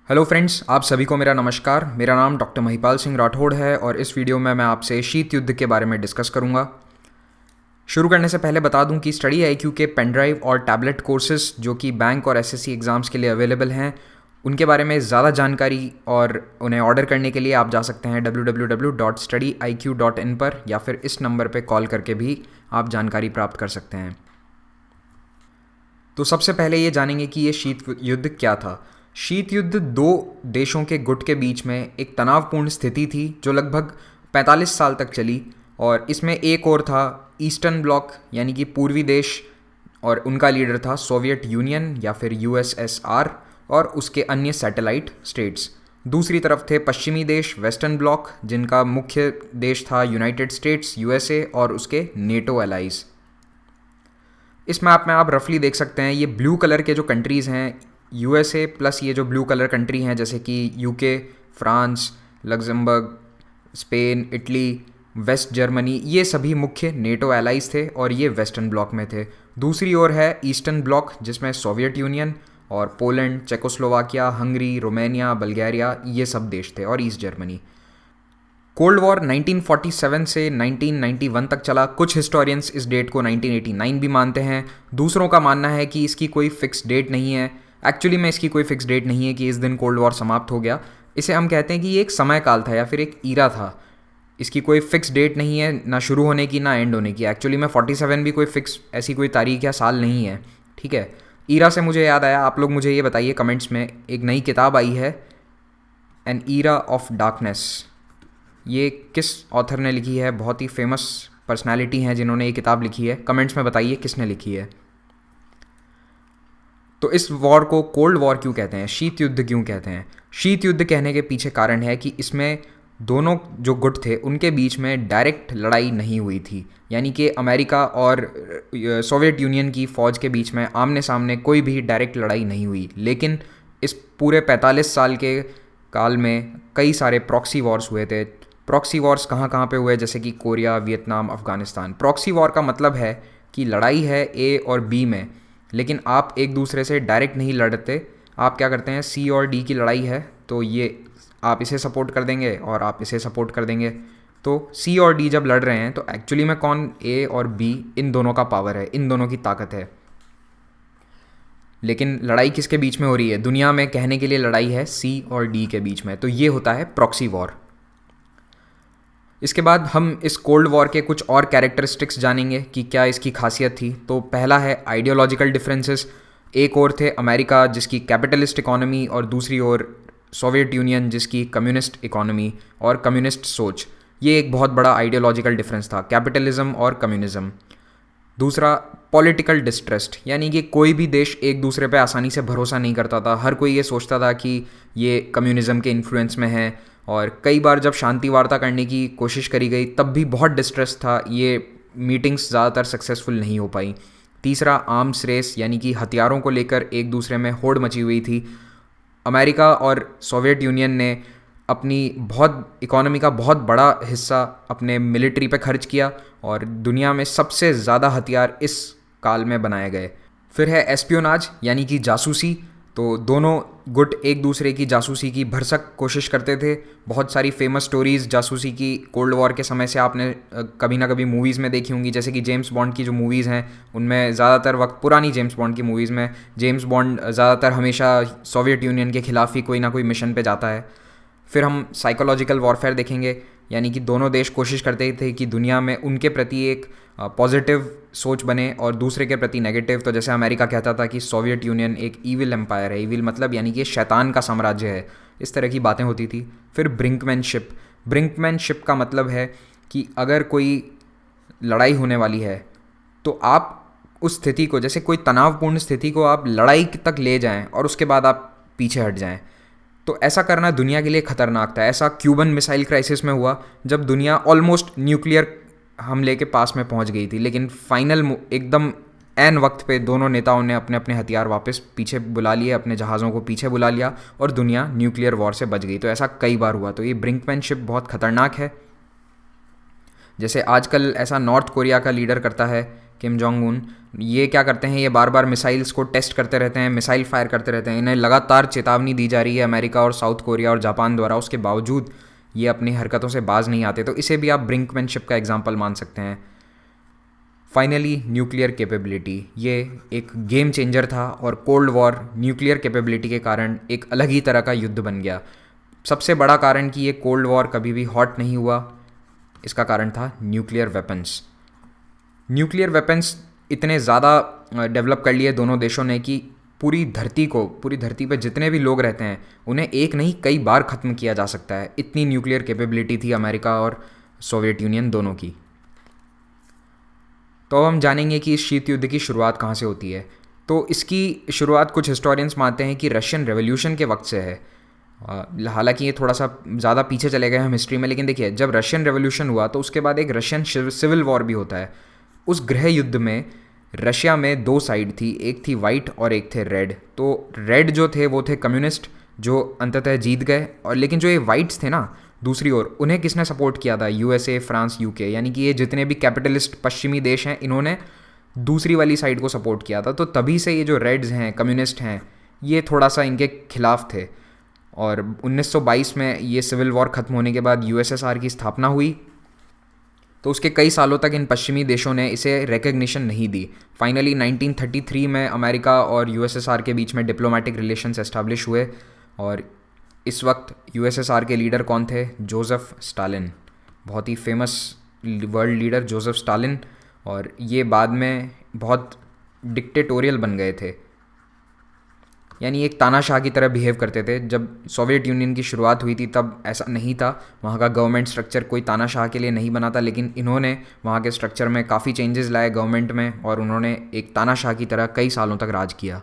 Hello friends, आप सभी को मेरा नमस्कार। मेरा नाम डॉक्टर महिपाल सिंह राठौड़ है और इस वीडियो में मैं आपसे शीत युद्ध के बारे में डिस्कस करूंगा। शुरू करने से पहले बता दूं कि स्टडी आईक्यू के पेन ड्राइव और टैबलेट कोर्सेज जो कि बैंक और एसएससी एग्ज़ाम्स के लिए अवेलेबल हैं, उनके बारे में ज़्यादा जानकारी और उन्हें ऑर्डर करने के लिए आप जा सकते हैं www.studiiq.in पर, या फिर इस नंबर पर कॉल करके भी आप जानकारी प्राप्त कर सकते हैं। तो सबसे पहले ये जानेंगे कि ये शीत युद्ध क्या था। शीत युद्ध दो देशों के गुट के बीच में एक तनावपूर्ण स्थिति थी जो लगभग 45 साल तक चली, और इसमें एक और था ईस्टर्न ब्लॉक यानी कि पूर्वी देश, और उनका लीडर था सोवियत यूनियन या फिर यूएसएसआर और उसके अन्य सैटेलाइट स्टेट्स। दूसरी तरफ थे पश्चिमी देश वेस्टर्न ब्लॉक, जिनका मुख्य देश था यूनाइटेड स्टेट्स यूएसए और उसके नेटो एलाइज। इस मैप में आप रफली देख सकते हैं, ये ब्लू कलर के जो कंट्रीज़ हैं यूएसए प्लस ये जो ब्लू कलर कंट्री हैं जैसे कि UK, France, Luxembourg, Spain, Italy, West Germany, ये सभी मुख्य नेटो एलाइज थे और ये वेस्टर्न ब्लॉक में थे। दूसरी ओर है ईस्टर्न ब्लॉक जिसमें सोवियत यूनियन और Poland, Czechoslovakia, Hungary, Romania, Bulgaria, ये सब देश थे, और ईस्ट जर्मनी। कोल्ड वॉर 1947 से 1991 तक चला। कुछ हिस्टोरियंस इस डेट को 1989 भी मानते हैं। दूसरों का मानना है कि इसकी कोई फिक्स डेट नहीं है। एक्चुअली में इसकी कोई फिक्स डेट नहीं है कि इस दिन कोल्ड वॉर समाप्त हो गया। इसे हम कहते हैं कि ये एक समय काल था या फिर एक ईरा था। इसकी कोई फिक्स डेट नहीं है, ना शुरू होने की ना एंड होने की। एक्चुअली में 47 भी कोई फिक्स ऐसी कोई तारीख या साल नहीं है, ठीक है। ईरा से मुझे याद आया, आप लोग मुझे ये बताइए कमेंट्स में, एक नई किताब आई है एन ईरा ऑफ डार्कनेस। ये किस ऑथर ने लिखी है? बहुत ही फेमस पर्सनालिटी हैं जिन्होंने ये किताब लिखी है। कमेंट्स में बताइए किसने लिखी है। तो इस वॉर को कोल्ड वॉर क्यों कहते हैं, शीत युद्ध क्यों कहते हैं? शीत युद्ध कहने के पीछे कारण है कि इसमें दोनों जो गुट थे उनके बीच में डायरेक्ट लड़ाई नहीं हुई थी, यानी कि अमेरिका और सोवियत यूनियन की फ़ौज के बीच में आमने सामने कोई भी डायरेक्ट लड़ाई नहीं हुई। लेकिन इस पूरे 45 साल के काल में कई सारे प्रॉक्सी वॉर्स हुए थे। प्रॉक्सी वॉर्स कहाँ कहाँ पे हुए? जैसे कि Korea, Vietnam, Afghanistan. Proxy war का मतलब है कि लड़ाई है ए और बी में, लेकिन आप एक दूसरे से डायरेक्ट नहीं लड़ते। आप क्या करते हैं, सी और डी की लड़ाई है तो ये आप इसे सपोर्ट कर देंगे और आप इसे सपोर्ट कर देंगे। तो सी और डी जब लड़ रहे हैं तो एक्चुअली में कौन, ए और बी, इन दोनों का पावर है, इन दोनों की ताकत है। लेकिन लड़ाई किसके बीच में हो रही है? दुनिया में कहने के लिए लड़ाई है सी और डी के बीच में। तो ये होता है प्रॉक्सी वॉर। इसके बाद हम इस कोल्ड वॉर के कुछ और कैरेक्टरिस्टिक्स जानेंगे कि क्या इसकी खासियत थी। तो पहला है आइडियोलॉजिकल डिफरेंसेस। एक ओर थे अमेरिका जिसकी कैपिटलिस्ट इकोनॉमी और दूसरी ओर सोवियत यूनियन जिसकी कम्युनिस्ट इकोनॉमी और कम्युनिस्ट सोच। ये एक बहुत बड़ा आइडियोलॉजिकल डिफरेंस था, कैपिटलिज्म और कम्युनिज्म। दूसरा पॉलिटिकल डिस्ट्रस्ट, यानी कि कोई भी देश एक दूसरे पे आसानी से भरोसा नहीं करता था। हर कोई ये सोचता था कि ये कम्युनिज्म के इन्फ्लुएंस में है, और कई बार जब शांति वार्ता करने की कोशिश करी गई तब भी बहुत डिस्ट्रेस था। ये मीटिंग्स ज़्यादातर सक्सेसफुल नहीं हो पाई। तीसरा आर्म्स रेस, यानी कि हथियारों को लेकर एक दूसरे में होड़ मची हुई थी। अमेरिका और सोवियत यूनियन ने अपनी इकोनॉमी का बहुत बड़ा हिस्सा अपने मिलिट्री पे खर्च किया, और दुनिया में सबसे ज़्यादा हथियार इस काल में बनाए गए। फिर है एस्पियोनाज, यानी कि जासूसी। तो दोनों गुट एक दूसरे की जासूसी की भरसक कोशिश करते थे। बहुत सारी फेमस स्टोरीज़ जासूसी की कोल्ड वॉर के समय से आपने कभी ना कभी मूवीज़ में देखी होंगी। जैसे कि जेम्स बॉन्ड की जो मूवीज़ हैं उनमें ज़्यादातर वक्त, पुरानी जेम्स बॉन्ड की मूवीज़ में जेम्स बॉन्ड ज़्यादातर हमेशा सोवियत यूनियन के खिलाफ ही कोई ना कोई मिशन पे जाता है। फिर हम साइकोलॉजिकल वॉरफेयर देखेंगे, यानी कि दोनों देश कोशिश करते थे कि दुनिया में उनके प्रति एक पॉजिटिव सोच बने और दूसरे के प्रति नेगेटिव। तो जैसे अमेरिका कहता था कि सोवियत यूनियन एक ईविल एम्पायर है, ईविल मतलब यानी कि शैतान का साम्राज्य है। इस तरह की बातें होती थी। फिर ब्रिंकमैनशिप। ब्रिंकमैनशिप का मतलब है कि अगर कोई लड़ाई होने वाली है तो आप उस स्थिति को, जैसे कोई तनावपूर्ण स्थिति को आप लड़ाई तक ले जाएं और उसके बाद आप पीछे हट जाएं। तो ऐसा करना दुनिया के लिए ख़तरनाक था। ऐसा क्यूबन मिसाइल क्राइसिस में हुआ जब दुनिया ऑलमोस्ट न्यूक्लियर हमले के पास में पहुंच गई थी, लेकिन फाइनल एकदम ऐन वक्त पे दोनों नेताओं ने अपने अपने हथियार वापस पीछे बुला लिए, अपने जहाज़ों को पीछे बुला लिया और दुनिया न्यूक्लियर वॉर से बच गई। तो ऐसा कई बार हुआ। तो ये ब्रिंकमैनशिप बहुत ख़तरनाक है। जैसे आजकल ऐसा नॉर्थ कोरिया का लीडर करता है किम जोंग उन, ये क्या करते हैं, ये बार बार मिसाइल्स को टेस्ट करते रहते हैं, मिसाइल फायर करते रहते हैं। इन्हें लगातार चेतावनी दी जा रही है अमेरिका और साउथ कोरिया और जापान द्वारा, उसके बावजूद ये अपनी हरकतों से बाज नहीं आते। तो इसे भी आप ब्रिंकमैनशिप का एग्जाम्पल मान सकते हैं। फाइनली न्यूक्लियर कैपेबिलिटी, ये एक गेम चेंजर था और कोल्ड वॉर न्यूक्लियर कैपेबिलिटी के कारण एक अलग ही तरह का युद्ध बन गया। सबसे बड़ा कारण कि ये कोल्ड वॉर कभी भी हॉट नहीं हुआ, इसका कारण था न्यूक्लियर वेपन्स। न्यूक्लियर वेपन्स इतने ज़्यादा डेवलप कर लिए दोनों देशों ने कि पूरी धरती पे जितने भी लोग रहते हैं उन्हें एक नहीं कई बार ख़त्म किया जा सकता है। इतनी न्यूक्लियर कैपेबिलिटी थी अमेरिका और सोवियत यूनियन दोनों की। तो अब हम जानेंगे कि इस शीत युद्ध की शुरुआत कहाँ से होती है। तो इसकी शुरुआत कुछ हिस्टोरियंस मानते हैं कि रशियन रेवोल्यूशन के वक्त से है। हालांकि ये थोड़ा सा ज़्यादा पीछे चले गए हम हिस्ट्री में, लेकिन देखिए जब रशियन रेवोल्यूशन हुआ तो उसके बाद एक रशियन सिविल वॉर भी होता है। उस गृह युद्ध में रशिया में दो साइड थी, एक थी वाइट और एक थे रेड। तो रेड जो थे वो थे कम्युनिस्ट जो अंततः जीत गए, और लेकिन जो ये वाइट्स थे ना दूसरी ओर, उन्हें किसने सपोर्ट किया था? यूएसए, फ्रांस, यूके, यानी कि ये जितने भी कैपिटलिस्ट पश्चिमी देश हैं इन्होंने दूसरी वाली साइड को सपोर्ट किया था। तो तभी से ये जो रेड्स हैं, कम्युनिस्ट हैं, ये थोड़ा सा इनके खिलाफ थे। और 1922 में ये सिविल वॉर ख़त्म होने के बाद यूएसएसआर की स्थापना हुई। तो उसके कई सालों तक इन पश्चिमी देशों ने इसे रिकग्निशन नहीं दी। फाइनली 1933 में अमेरिका और यूएसएसआर के बीच में डिप्लोमेटिक रिलेशंस एस्टाब्लिश हुए, और इस वक्त यूएसएसआर के लीडर कौन थे? जोसेफ स्टालिन, बहुत ही famous world leader Joseph Stalin. और ये बाद में बहुत डिक्टेटोरियल बन गए थे, यानी एक तानाशाह की तरह बिहेव करते थे। जब सोवियत यूनियन की शुरुआत हुई थी तब ऐसा नहीं था, वहाँ का गवर्नमेंट स्ट्रक्चर कोई तानाशाह के लिए नहीं बना था, लेकिन इन्होंने वहाँ के स्ट्रक्चर में काफ़ी चेंजेस लाए गवर्नमेंट में, और उन्होंने एक तानाशाह की तरह कई सालों तक राज किया।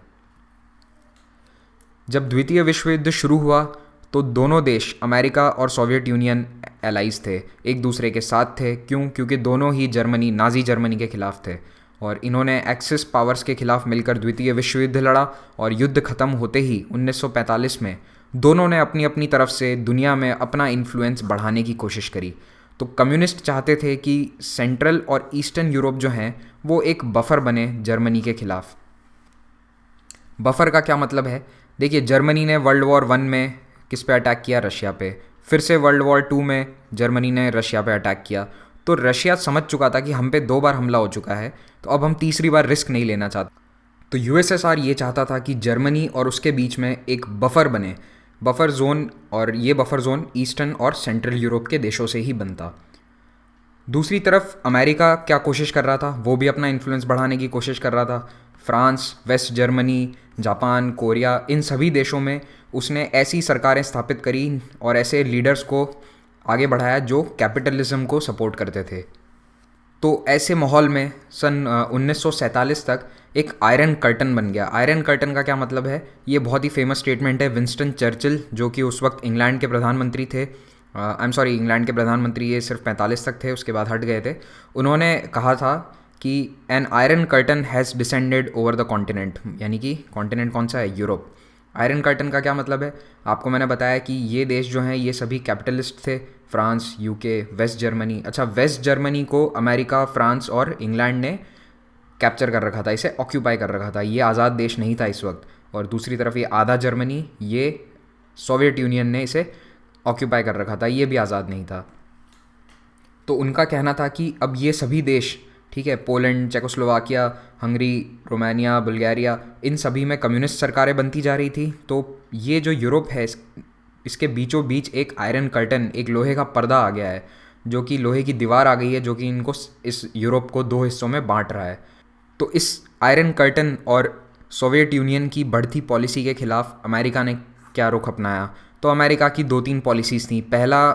जब द्वितीय विश्व युद्ध शुरू हुआ तो दोनों देश अमेरिका और सोवियत यूनियन एलाइज थे, एक दूसरे के साथ थे। क्यों? क्योंकि दोनों ही जर्मनी, नाजी जर्मनी के खिलाफ थे, और इन्होंने एक्सिस पावर्स के खिलाफ मिलकर द्वितीय विश्व युद्ध लड़ा। और युद्ध खत्म होते ही 1945 में दोनों ने अपनी अपनी तरफ से दुनिया में अपना इन्फ्लुएंस बढ़ाने की कोशिश करी। तो कम्युनिस्ट चाहते थे कि सेंट्रल और ईस्टर्न यूरोप जो हैं वो एक बफर बने जर्मनी के खिलाफ। बफर का क्या मतलब है? देखिए, जर्मनी ने वर्ल्ड वॉर 1 में किस पे अटैक किया? रशिया पे। फिर से वर्ल्ड वॉर 2 में जर्मनी ने रशिया पे अटैक किया। तो रशिया समझ चुका था कि हम पे 2 बार हमला हो चुका है, तो अब हम तीसरी बार रिस्क नहीं लेना चाहते। तो यूएसएसआर ये चाहता था कि जर्मनी और उसके बीच में एक बफर बने, बफर जोन, और ये बफर जोन ईस्टर्न और सेंट्रल यूरोप के देशों से ही बनता। दूसरी तरफ अमेरिका क्या कोशिश कर रहा था? वो भी अपना इन्फ्लुएंस बढ़ाने की कोशिश कर रहा था। France, West Germany, Japan, Korea, इन सभी देशों में उसने ऐसी सरकारें स्थापित करी और ऐसे लीडर्स को आगे बढ़ाया जो कैपिटलिज्म को सपोर्ट करते थे। तो ऐसे माहौल में सन 1947 तक एक आयरन कर्टन बन गया। आयरन कर्टन का क्या मतलब है? ये बहुत ही फेमस स्टेटमेंट है विंस्टन चर्चिल, जो कि उस वक्त इंग्लैंड के प्रधानमंत्री थे। इंग्लैंड के प्रधानमंत्री ये सिर्फ 45 तक थे, उसके बाद हट गए थे। उन्होंने कहा था कि an iron curtain has descended over the continent, यानी कि कॉन्टिनेंट कौन सा है? यूरोप। आयरन कर्टन का क्या मतलब है? आपको मैंने बताया कि ये देश जो हैं ये सभी कैपिटलिस्ट थे, फ्रांस, यूके, वेस्ट जर्मनी। अच्छा, वेस्ट जर्मनी को अमेरिका, फ्रांस और इंग्लैंड ने कैप्चर कर रखा था, इसे ऑक्यूपाई कर रखा था। ये आज़ाद देश नहीं था इस वक्त। और दूसरी तरफ ये आधा जर्मनी, ये सोवियत यूनियन ने इसे ऑक्यूपाई कर रखा था, ये भी आज़ाद नहीं था। तो उनका कहना था कि अब ये सभी देश, ठीक है, Poland, Czechoslovakia, Hungary, Romania, Bulgaria, इन सभी में कम्युनिस्ट सरकारें बनती जा रही थी। तो ये जो यूरोप है इसके बीचों बीच एक आयरन कर्टन, एक लोहे का पर्दा आ गया है, जो कि लोहे की दीवार आ गई है, जो कि इनको, इस यूरोप को 2 हिस्सों में बांट रहा है। तो इस आयरन कर्टन और सोवियत यूनियन की बढ़ती पॉलिसी के खिलाफ अमेरिका ने क्या रुख अपनाया? तो अमेरिका की 2-3 पॉलिसीज़ थी। पहला,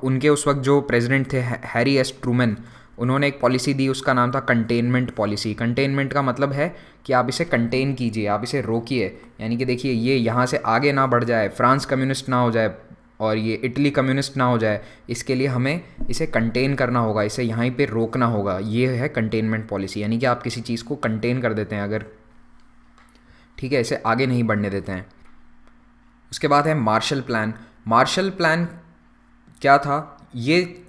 उनके उस वक्त जो प्रेसिडेंट थे हैरी एस ट्रूमैन, उन्होंने एक पॉलिसी दी, उसका नाम था कंटेनमेंट पॉलिसी। कंटेनमेंट का मतलब है कि आप इसे कंटेन कीजिए, आप इसे रोकिए, यानी कि देखिए ये यहाँ से आगे ना बढ़ जाए, फ्रांस कम्युनिस्ट ना हो जाए और ये इटली कम्युनिस्ट ना हो जाए, इसके लिए हमें इसे कंटेन करना होगा, इसे यहीं पे रोकना होगा। ये है कंटेनमेंट पॉलिसी, यानी कि आप किसी चीज़ को कंटेन कर देते हैं अगर, ठीक है, इसे आगे नहीं बढ़ने देते हैं। उसके बाद है मार्शल प्लान। मार्शल प्लान क्या था? ये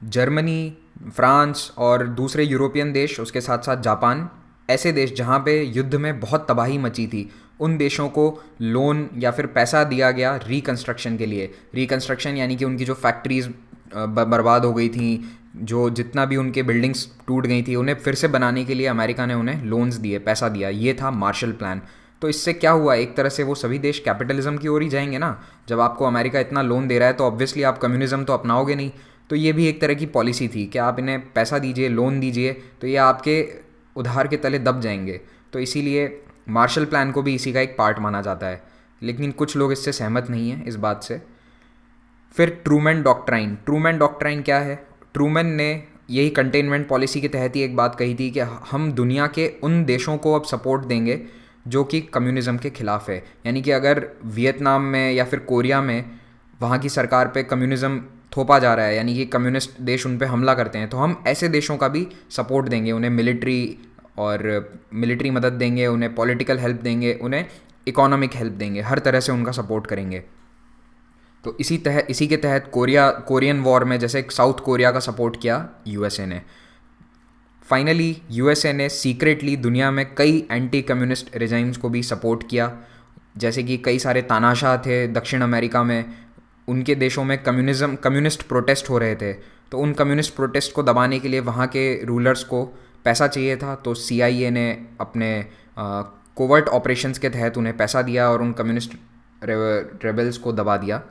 जर्मनी, फ्रांस और दूसरे यूरोपियन देश, उसके साथ साथ जापान, ऐसे देश जहाँ पे युद्ध में बहुत तबाही मची थी, उन देशों को लोन या फिर पैसा दिया गया रिकंस्ट्रक्शन के लिए। रिकंस्ट्रक्शन यानी कि उनकी जो फैक्ट्रीज बर्बाद हो गई थी, जो जितना भी उनके बिल्डिंग्स टूट गई थी, उन्हें फिर से बनाने के लिए अमेरिका ने उन्हें लोन्स दिए, पैसा दिया। ये था मार्शल प्लान। तो इससे क्या हुआ, एक तरह से वो सभी देश कैपिटलिज्म की ओर ही जाएंगे ना। जब आपको अमेरिका इतना लोन दे रहा है तो ऑब्वियसली आप कम्युनिज्म तो अपनाओगे नहीं। तो ये भी एक तरह की पॉलिसी थी कि आप इन्हें पैसा दीजिए, लोन दीजिए, तो ये आपके उधार के तले दब जाएंगे। तो इसीलिए मार्शल प्लान को भी इसी का एक पार्ट माना जाता है। लेकिन कुछ लोग इससे सहमत नहीं हैं, इस बात से। फिर ट्रूमैन डॉक्ट्राइन। ट्रूमैन डॉक्ट्राइन क्या है? ट्रूमैन ने यही कंटेनमेंट पॉलिसी के तहत ही एक बात कही थी कि हम दुनिया के उन देशों को अब सपोर्ट देंगे जो कि कम्युनिज़्म के ख़िलाफ़ है। यानी कि अगर वियतनाम में या फिर कोरिया में वहाँ की सरकार पे कम्युनिज़्म थोपा जा रहा है, यानी कि कम्युनिस्ट देश उन पे हमला करते हैं, तो हम ऐसे देशों का भी सपोर्ट देंगे, उन्हें मिलिट्री मदद देंगे, उन्हें पॉलिटिकल हेल्प देंगे, उन्हें इकोनॉमिक हेल्प देंगे, हर तरह से उनका सपोर्ट करेंगे। तो इसी के तहत कोरियन वॉर में जैसे साउथ कोरिया का सपोर्ट किया यूएसए ने। फाइनली यूएसए ने सीक्रेटली दुनिया में कई एंटी कम्युनिस्ट रिजाइम्स को भी सपोर्ट किया। जैसे कि कई सारे तानाशाह थे दक्षिण अमेरिका में, उनके देशों में कम्युनिस्ट प्रोटेस्ट हो रहे थे, तो उन कम्युनिस्ट प्रोटेस्ट को दबाने के लिए वहाँ के रूलर्स को पैसा चाहिए था। तो CIA ने अपने कोवर्ट ऑपरेशंस के तहत उन्हें पैसा दिया और उन कम्युनिस्ट रेबल्स को दबा दिया।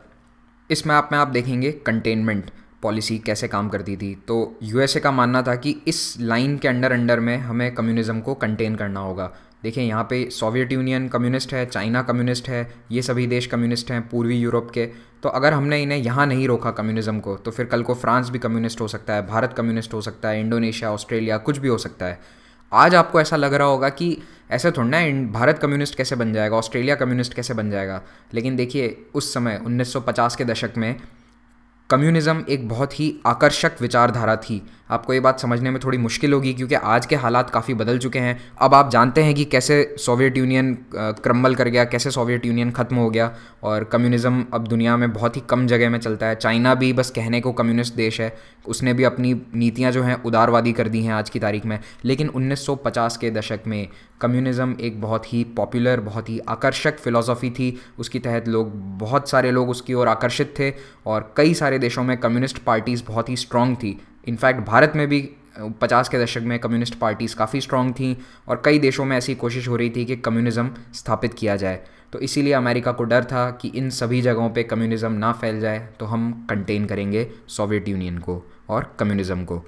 इस मैप में आप देखेंगे कंटेनमेंट पॉलिसी कैसे काम करती थी। तो यूएसए का मानना था कि इस लाइन के अंडर में हमें कम्युनिज़्म को कंटेन करना होगा। देखिए यहाँ पे सोवियत यूनियन कम्युनिस्ट है, चाइना कम्युनिस्ट है, ये सभी देश कम्युनिस्ट हैं पूर्वी यूरोप के। तो अगर हमने इन्हें यहाँ नहीं रोका कम्युनिज़्म को, तो फिर कल को फ्रांस भी कम्युनिस्ट हो सकता है, भारत कम्युनिस्ट हो सकता है, इंडोनेशिया, ऑस्ट्रेलिया, कुछ भी हो सकता है। आज आपको ऐसा लग रहा होगा कि ऐसे थोड़ा ना भारत कम्युनिस्ट कैसे बन जाएगा, ऑस्ट्रेलिया कम्युनिस्ट कैसे बन जाएगा। लेकिन देखिए उस समय 1950 के दशक में कम्युनिज़्म एक बहुत ही आकर्षक विचारधारा थी। आपको ये बात समझने में थोड़ी मुश्किल होगी क्योंकि आज के हालात काफ़ी बदल चुके हैं। अब आप जानते हैं कि कैसे सोवियत यूनियन क्रम्बल कर गया, कैसे सोवियत यूनियन ख़त्म हो गया और कम्युनिज़्म अब दुनिया में बहुत ही कम जगह में चलता है। चाइना भी बस कहने को कम्युनिस्ट देश है, उसने भी अपनी नीतियाँ जो हैं उदारवादी कर दी हैं आज की तारीख में। लेकिन 1950 के दशक में कम्युनिज़्म एक बहुत ही पॉपुलर, बहुत ही आकर्षक फ़िलॉसफ़ी थी। उसके तहत बहुत सारे लोग उसकी ओर आकर्षित थे और कई सारे देशों में कम्युनिस्ट पार्टीज़ बहुत ही स्ट्रॉन्ग थी। इनफैक्ट भारत में भी 50 के दशक में कम्युनिस्ट पार्टीज़ काफ़ी स्ट्रॉन्ग थी और कई देशों में ऐसी कोशिश हो रही थी कि कम्युनिज़्म स्थापित किया जाए। तो इसीलिए अमेरिका को डर था कि इन सभी जगहों पे कम्युनिज़्म ना फैल जाए, तो हम कंटेन करेंगे सोवियत यूनियन को और कम्युनिज़्म को।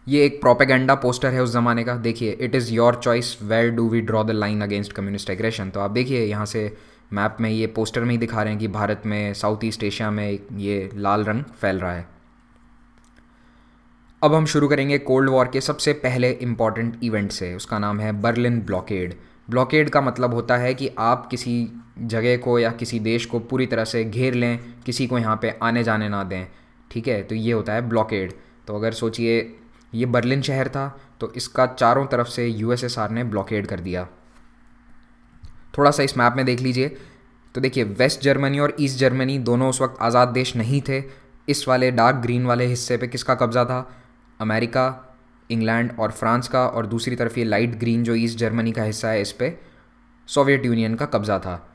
ये एक प्रोपेगेंडा पोस्टर है उस ज़माने का। देखिए, it is your choice where do we draw the line against communist aggression. तो आप देखिए यहाँ से मैप में, ये पोस्टर में ही दिखा रहे हैं कि भारत में, साउथ ईस्ट एशिया में ये लाल रंग फैल रहा है। अब हम शुरू करेंगे कोल्ड वॉर के सबसे पहले इम्पॉर्टेंट इवेंट से। उसका नाम है बर्लिन ब्लॉकेड। ब्लॉकेड का मतलब होता है कि आप किसी जगह को या किसी देश को पूरी तरह से घेर लें, किसी को यहाँ पे आने जाने ना दें। ठीक है, तो ये होता है ब्लॉकेड। तो अगर सोचिए ये बर्लिन शहर था, तो इसका चारों तरफ से USSR ने ब्लॉकेड कर दिया। थोड़ा सा इस मैप में देख लीजिए। तो देखिए, वेस्ट जर्मनी और ईस्ट जर्मनी दोनों उस वक्त आज़ाद देश नहीं थे। इस वाले डार्क ग्रीन वाले हिस्से पे किसका कब्ज़ा था? अमेरिका, इंग्लैंड और फ्रांस का। और दूसरी तरफ ये लाइट ग्रीन जो ईस्ट जर्मनी का हिस्सा है, इस पे सोवियत यूनियन का कब्ज़ा था।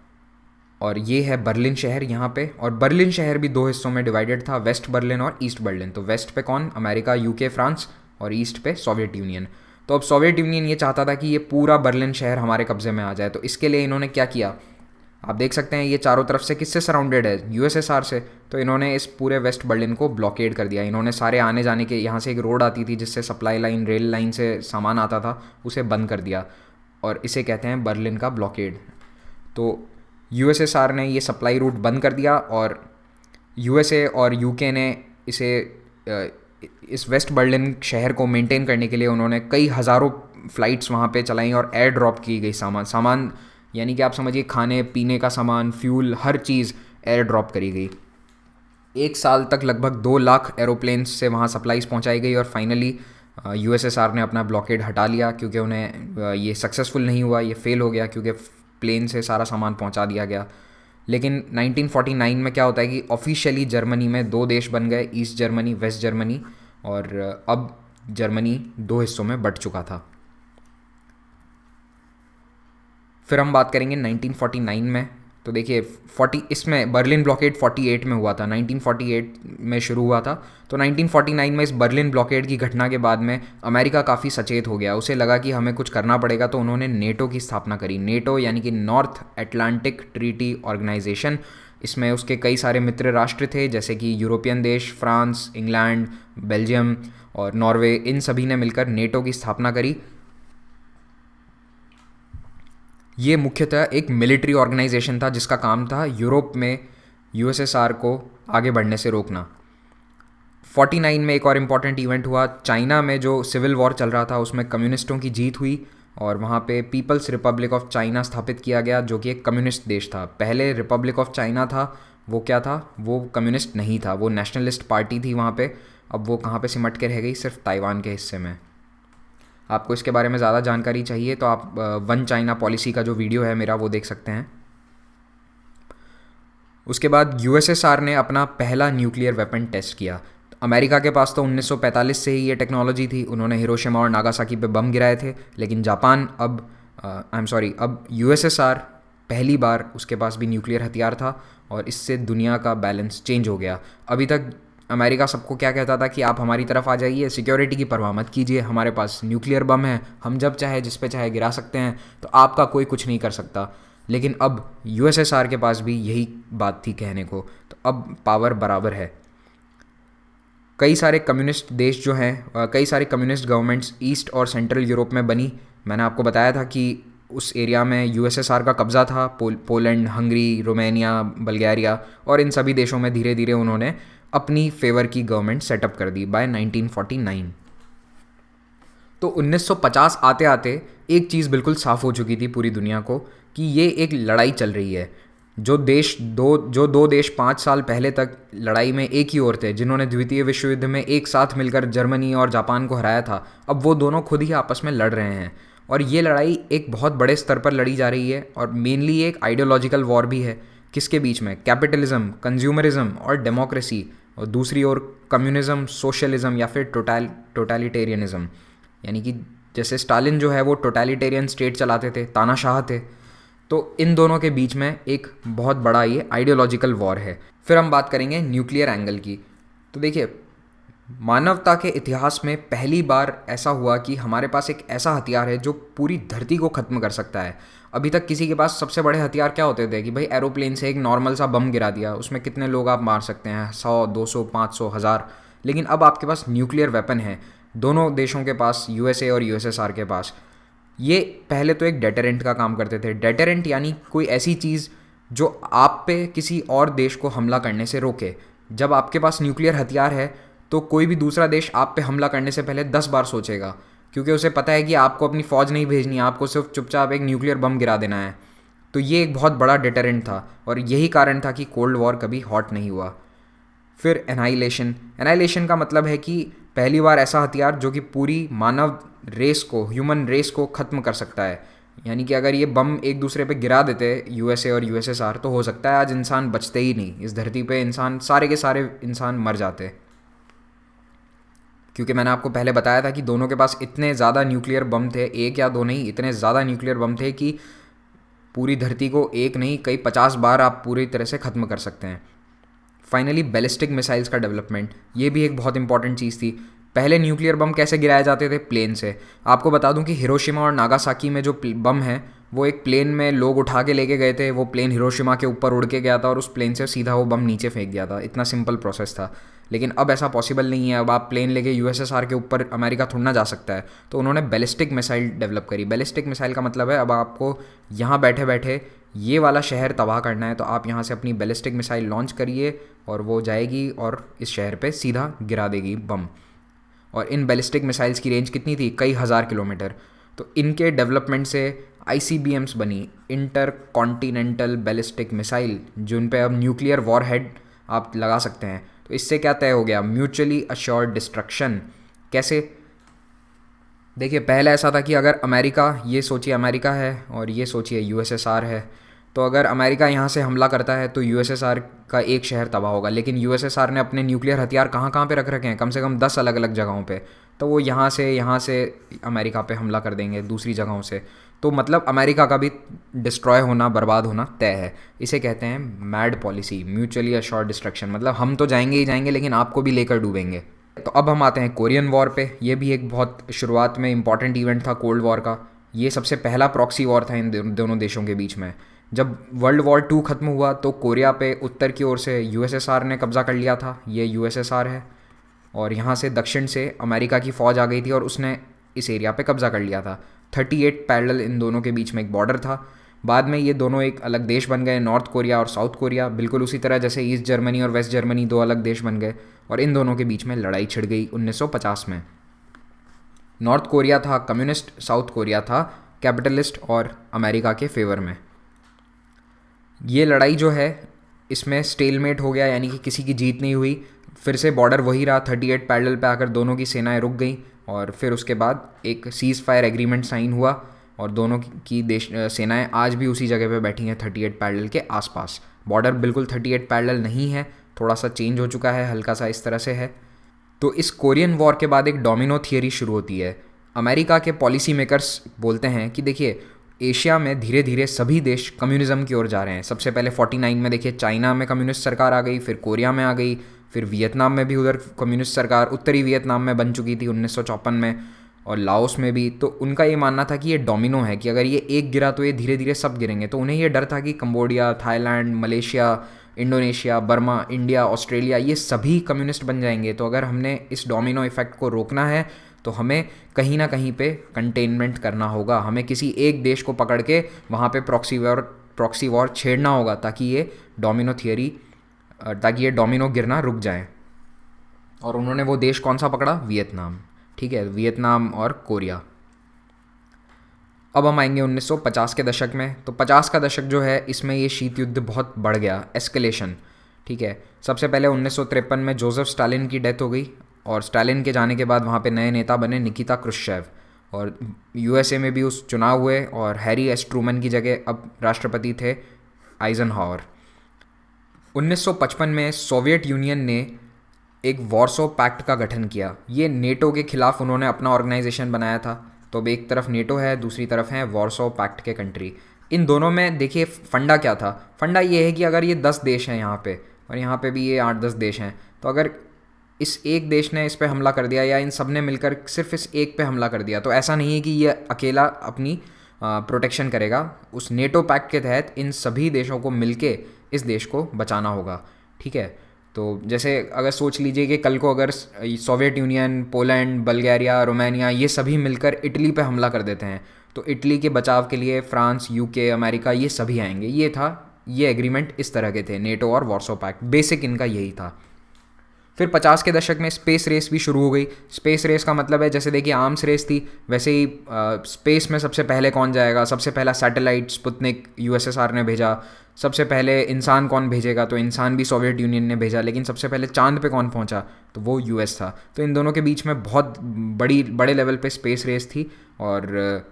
और ये है बर्लिन शहर यहाँ पे। और बर्लिन शहर भी दो हिस्सों में डिवाइडेड था, वेस्ट बर्लिन और ईस्ट बर्लिन। तो वेस्ट पे कौन? अमेरिका, UK, फ्रांस, और ईस्ट पे सोवियत यूनियन। तो अब सोवियत यूनियन ये चाहता था कि ये पूरा बर्लिन शहर हमारे कब्ज़े में आ जाए। तो इसके लिए इन्होंने क्या किया, आप देख सकते हैं ये चारों तरफ से किससे सराउंडेड है? USSR से। तो इन्होंने इस पूरे वेस्ट बर्लिन को ब्लॉकेड कर दिया। इन्होंने सारे आने जाने के, यहाँ से एक रोड आती थी जिससे सप्लाई लाइन, रेल लाइन से सामान आता था, उसे बंद कर दिया और इसे कहते हैं बर्लिन का ब्लॉकेड। तो USSR ने ये सप्लाई रूट बंद कर दिया और USA और UK ने इस वेस्ट बर्लिन शहर को मेंटेन करने के लिए उन्होंने कई हज़ारों फ़्लाइट्स वहाँ पे चलाई और एयर ड्रॉप की गई सामान यानी कि आप समझिए खाने पीने का सामान, फ्यूल, हर चीज़ एयर ड्रॉप करी गई। एक साल तक लगभग 2 लाख एरोप्लेन्स से वहाँ सप्लाईज पहुँचाई गई और फाइनली USSR ने अपना ब्लॉकेड हटा लिया क्योंकि उन्हें ये सक्सेसफुल नहीं हुआ, ये फेल हो गया क्योंकि प्लेन से सारा सामान पहुँचा दिया गया। लेकिन 1949 में क्या होता है कि ऑफिशियली जर्मनी में दो देश बन गए, ईस्ट जर्मनी, वेस्ट जर्मनी, और अब जर्मनी दो हिस्सों में बंट चुका था। फिर हम बात करेंगे 1949 में। तो देखिए 40 इसमें बर्लिन ब्लॉकेड 48 में हुआ था, 1948 में शुरू हुआ था। तो 1949 में इस बर्लिन ब्लॉकेड की घटना के बाद में अमेरिका काफ़ी सचेत हो गया, उसे लगा कि हमें कुछ करना पड़ेगा, तो उन्होंने नेटो की स्थापना करी। नेटो यानी कि नॉर्थ अटलांटिक ट्रीटी ऑर्गेनाइजेशन। इसमें उसके कई सारे मित्र राष्ट्र थे, जैसे कि यूरोपियन देश, फ्रांस, इंग्लैंड, बेल्जियम और नॉर्वे, इन सभी ने मिलकर नेटो की स्थापना करी। ये मुख्यतः एक मिलिट्री ऑर्गेनाइजेशन था जिसका काम था यूरोप में यूएसएसआर को आगे बढ़ने से रोकना। 49 में एक और इम्पॉर्टेंट इवेंट हुआ। चाइना में जो सिविल वॉर चल रहा था उसमें कम्युनिस्टों की जीत हुई और वहाँ पे पीपल्स रिपब्लिक ऑफ चाइना स्थापित किया गया, जो कि एक कम्युनिस्ट देश था। पहले रिपब्लिक ऑफ चाइना था, वो क्या था, वो कम्युनिस्ट नहीं था, वो नेशनलिस्ट पार्टी थी वहाँ पे। अब वो कहाँ पे सिमट के रह गई, सिर्फ ताइवान के हिस्से में। आपको इसके बारे में ज़्यादा जानकारी चाहिए तो आप वन चाइना पॉलिसी का जो वीडियो है मेरा वो देख सकते हैं। उसके बाद यूएसएसआर ने अपना पहला न्यूक्लियर वेपन टेस्ट किया। अमेरिका के पास तो 1945 से ही ये टेक्नोलॉजी थी, उन्होंने हिरोशिमा और नागासाकी पे बम गिराए थे। लेकिन जापान अब यूएसएसआर पहली बार उसके पास भी न्यूक्लियर हथियार था और इससे दुनिया का बैलेंस चेंज हो गया। अभी तक अमेरिका सबको क्या कहता था कि आप हमारी तरफ आ जाइए, सिक्योरिटी की परवाह मत कीजिए, हमारे पास न्यूक्लियर बम है, हम जब चाहे जिस पे चाहे गिरा सकते हैं, तो आपका कोई कुछ नहीं कर सकता। लेकिन अब यूएसएसआर के पास भी यही बात थी कहने को, तो अब पावर बराबर है। कई सारे कम्युनिस्ट देश जो हैं, कई सारे कम्युनिस्ट गवर्नमेंट्स ईस्ट और सेंट्रल यूरोप में बनी। मैंने आपको बताया था कि उस एरिया में यूएसएसआर का कब्ज़ा था। पोलैंड, हंगरी, रोमानिया, बल्गारिया और इन सभी देशों में धीरे धीरे उन्होंने अपनी फेवर की गवर्नमेंट सेटअप कर दी बाय 1949। तो 1950 आते आते एक चीज़ बिल्कुल साफ़ हो चुकी थी पूरी दुनिया को कि ये एक लड़ाई चल रही है। जो दो देश 5 साल पहले तक लड़ाई में एक ही ओर थे, जिन्होंने द्वितीय विश्व युद्ध में एक साथ मिलकर जर्मनी और जापान को हराया था, अब वो दोनों खुद ही आपस में लड़ रहे हैं। और ये लड़ाई एक बहुत बड़े स्तर पर लड़ी जा रही है और मेनली एक आइडियोलॉजिकल वॉर भी है। किसके बीच में? कैपिटलिज्म, कंज्यूमरिज्म और डेमोक्रेसी, और दूसरी ओर कम्युनिज्म, सोशलिज्म या फिर टोटलिटेरियनिज्म। यानी कि जैसे स्टालिन जो है वो टोटलिटेरियन स्टेट चलाते थे, तानाशाह थे। तो इन दोनों के बीच में एक बहुत बड़ा ये आइडियोलॉजिकल वॉर है। फिर हम बात करेंगे न्यूक्लियर एंगल की। तो देखिए, मानवता के इतिहास में पहली बार ऐसा हुआ कि हमारे पास एक ऐसा हथियार है जो पूरी धरती को ख़त्म कर सकता है। अभी तक किसी के पास सबसे बड़े हथियार क्या होते थे कि भाई एरोप्लेन से एक नॉर्मल सा बम गिरा दिया, उसमें कितने लोग आप मार सकते हैं, 100, 200, 500, 1000। लेकिन अब आपके पास न्यूक्लियर वेपन है, दोनों देशों के पास, यूएसए और यूएसएसआर के पास। ये पहले तो एक डेटरेंट का काम करते थे। डेटरेंट यानी कोई ऐसी चीज़ जो आप पे किसी और देश को हमला करने से रोके। जब आपके पास न्यूक्लियर हथियार है तो कोई भी दूसरा देश आप पे हमला करने से पहले 10 बार सोचेगा, क्योंकि उसे पता है कि आपको अपनी फ़ौज नहीं भेजनी है, आपको सिर्फ चुपचाप एक न्यूक्लियर बम गिरा देना है। तो ये एक बहुत बड़ा डेटरेंट था और यही कारण था कि कोल्ड वॉर कभी हॉट नहीं हुआ। फिर एनाइलेशन का मतलब है कि पहली बार ऐसा हथियार जो कि पूरी मानव रेस को, ह्यूमन रेस को ख़त्म कर सकता है। यानी कि अगर ये बम एक दूसरे पे गिरा देते यूएसए और यूएसएसआर, तो हो सकता है आज इंसान बचते ही नहीं, इस धरती पे इंसान, सारे के सारे इंसान मर जाते। क्योंकि मैंने आपको पहले बताया था कि दोनों के पास इतने ज़्यादा न्यूक्लियर बम थे, एक या दो नहीं, इतने ज़्यादा न्यूक्लियर बम थे कि पूरी धरती को एक नहीं कई 50 बार आप पूरी तरह से ख़त्म कर सकते हैं। फाइनली बैलिस्टिक मिसाइल्स का डेवलपमेंट, ये भी एक बहुत इंपॉर्टेंट चीज़ थी। पहले न्यूक्लियर बम कैसे गिराए जाते थे? प्लेन से। आपको बता दूं कि हिरोशिमा और नागासाकी में जो बम है वो एक प्लेन में लोग उठा के लेके गए थे, वो प्लेन हिरोशिमा के ऊपर उड़ के गया था और उस प्लेन से सीधा वो बम नीचे फेंक दिया था। इतना सिंपल प्रोसेस था। लेकिन अब ऐसा पॉसिबल नहीं है। अब आप प्लेन लेके यूएसएसआर के ऊपर अमेरिका थोड़ा ना जा सकता है, तो उन्होंने बैलिस्टिक मिसाइल डेवलप करी। बैलिस्टिक मिसाइल का मतलब है अब आपको यहाँ बैठे बैठे ये वाला शहर तबाह करना है, तो आप यहाँ से अपनी बैलिस्टिक मिसाइल लॉन्च करिए और वो जाएगी और इस शहर पे सीधा गिरा देगी बम। और इन बैलिस्टिक मिसाइल्स की रेंज कितनी थी? कई हज़ार किलोमीटर। तो इनके डेवलपमेंट से ICBMs बनी, इंटर कॉन्टिनेंटल बैलिस्टिक मिसाइल, जिन पे अब न्यूक्लियर वॉरहेड आप लगा सकते हैं। तो इससे क्या तय हो गया? Mutually assured destruction. कैसे? देखिए, पहले ऐसा था कि अगर अमेरिका, ये सोचिए अमेरिका है और ये सोचिए यूएसएसआर है, तो अगर अमेरिका यहाँ से हमला करता है तो यूएसएसआर का एक शहर तबाह होगा, लेकिन यूएसएसआर ने अपने न्यूक्लियर हथियार कहाँ कहाँ पे रख रखे हैं, कम से कम 10 अलग अलग जगहों पे। तो वो यहाँ से अमेरिका पे हमला कर देंगे दूसरी जगहों से। तो मतलब अमेरिका का भी डिस्ट्रॉय होना, बर्बाद होना तय है। इसे कहते हैं mad policy, mutually assured destruction. मतलब हम तो जाएंगे ही जाएंगे, लेकिन आपको भी लेकर डूबेंगे। तो अब हम आते हैं कोरियन वॉर पे। ये भी एक बहुत शुरुआत में इंपॉर्टेंट इवेंट था कोल्ड वॉर का। ये सबसे पहला प्रॉक्सी वॉर था इन दोनों देशों के बीच में। जब वर्ल्ड वॉर 2 ख़त्म हुआ तो कोरिया पे उत्तर की ओर से यूएसएसआर ने कब्ज़ा कर लिया था, ये यूएसएसआर है, और यहाँ से दक्षिण से अमेरिका की फ़ौज आ गई थी और उसने इस एरिया पे कब्ज़ा कर लिया था। 38 पैरेलल इन दोनों के बीच में एक बॉर्डर था। बाद में ये दोनों एक अलग देश बन गए, नॉर्थ कोरिया और साउथ कोरिया, बिल्कुल उसी तरह जैसे ईस्ट जर्मनी और वेस्ट जर्मनी 2 अलग देश बन गए, और इन दोनों के बीच में लड़ाई छिड़ गई 1950 में। नॉर्थ कोरिया था कम्युनिस्ट, साउथ कोरिया था कैपिटलिस्ट और अमेरिका के फेवर में। ये लड़ाई जो है इसमें स्टेलमेट हो गया, यानी कि किसी की जीत नहीं हुई। फिर से बॉर्डर वही रहा, 38 पैरेलल पे आकर दोनों की सेनाएं रुक गई, और फिर उसके बाद एक सीज़ फायर एग्रीमेंट साइन हुआ, और दोनों की सेनाएं आज भी उसी जगह पे बैठी हैं 38 पैरेलल के आसपास। बॉर्डर बिल्कुल 38 पैरेलल नहीं है, थोड़ा सा चेंज हो चुका है, हल्का सा इस तरह से है। तो इस कोरियन वॉर के बाद एक डोमिनो थियरी शुरू होती है। अमेरिका के पॉलिसी मेकर्स बोलते हैं कि देखिए, एशिया में धीरे धीरे सभी देश कम्युनिज्म की ओर जा रहे हैं। सबसे पहले 49 में देखिए चाइना में कम्युनिस्ट सरकार आ गई, फिर कोरिया में आ गई, फिर वियतनाम में भी उधर कम्युनिस्ट सरकार उत्तरी वियतनाम में बन चुकी थी 1954 में, और लाओस में भी। तो उनका ये मानना था कि ये डोमिनो है, कि अगर ये एक गिरा तो ये धीरे धीरे सब गिरेंगे। तो उन्हें ये डर था कि Cambodia, Thailand, Malaysia, Indonesia, Burma, India, Australia, ये सभी कम्युनिस्ट बन जाएंगे। तो अगर हमने इस डोमिनो इफेक्ट को रोकना है तो हमें कहीं ना कहीं पे कंटेनमेंट करना होगा, हमें किसी एक देश को पकड़ के वहाँ पे प्रॉक्सी वॉर छेड़ना होगा, ताकि ये डोमिनो गिरना रुक जाए। और उन्होंने वो देश कौन सा पकड़ा? वियतनाम। ठीक है, वियतनाम और कोरिया। अब हम आएंगे 1950 के दशक में। तो 50 का दशक जो है, इसमें ये शीत युद्ध बहुत बढ़ गया, एस्केलेशन। ठीक है, सबसे पहले 1953 में जोसेफ स्टालिन की डेथ हो गई, और स्टालिन के जाने के बाद वहाँ पे नए नेता बने निकिता क्रुश्चेव, और यूएसए में भी उस चुनाव हुए, और हैरी एस ट्रूमन की जगह अब राष्ट्रपति थे आइजनहावर। 1955 में सोवियत यूनियन ने एक वॉर्सो पैक्ट का गठन किया। ये नेटो के खिलाफ उन्होंने अपना ऑर्गेनाइजेशन बनाया था। तो अब एक तरफ नेटो है, दूसरी तरफ है वॉर्सो पैक्ट के कंट्री। इन दोनों में देखिए फंडा क्या था? फंडा ये है कि अगर ये 10 देश हैं यहाँ पे, और यहाँ पे भी ये 8-10 देश हैं, तो अगर इस एक देश ने इस पे हमला कर दिया, या इन सब ने मिलकर सिर्फ इस एक पे हमला कर दिया, तो ऐसा नहीं है कि ये अकेला अपनी प्रोटेक्शन करेगा। उस नेटो पैक्ट के तहत इन सभी देशों को मिलके इस देश को बचाना होगा। ठीक है, तो जैसे अगर सोच लीजिए कि कल को अगर Soviet union, Poland, Bulgaria, Romania, ये सभी मिलकर इटली पे हमला कर देते हैं, तो इटली के बचाव के लिए फ्रांस, यूके, अमेरिका, ये सभी आएंगे। ये एग्रीमेंट इस तरह के थे, नेटो और वॉर्सो पैक्ट, बेसिक इनका यही था। फिर 50 के दशक में स्पेस रेस भी शुरू हो गई। स्पेस रेस का मतलब है, जैसे देखिए आर्म्स रेस थी, वैसे ही स्पेस में सबसे पहले कौन जाएगा। सबसे पहला सैटेलाइट स्पुतनिक यूएसएसआर ने भेजा। सबसे पहले इंसान कौन भेजेगा, तो इंसान भी सोवियत यूनियन ने भेजा। लेकिन सबसे पहले चांद पे कौन पहुंचा, तो वो यूएस था। तो इन दोनों के बीच में बहुत बड़े लेवल पे स्पेस रेस थी, और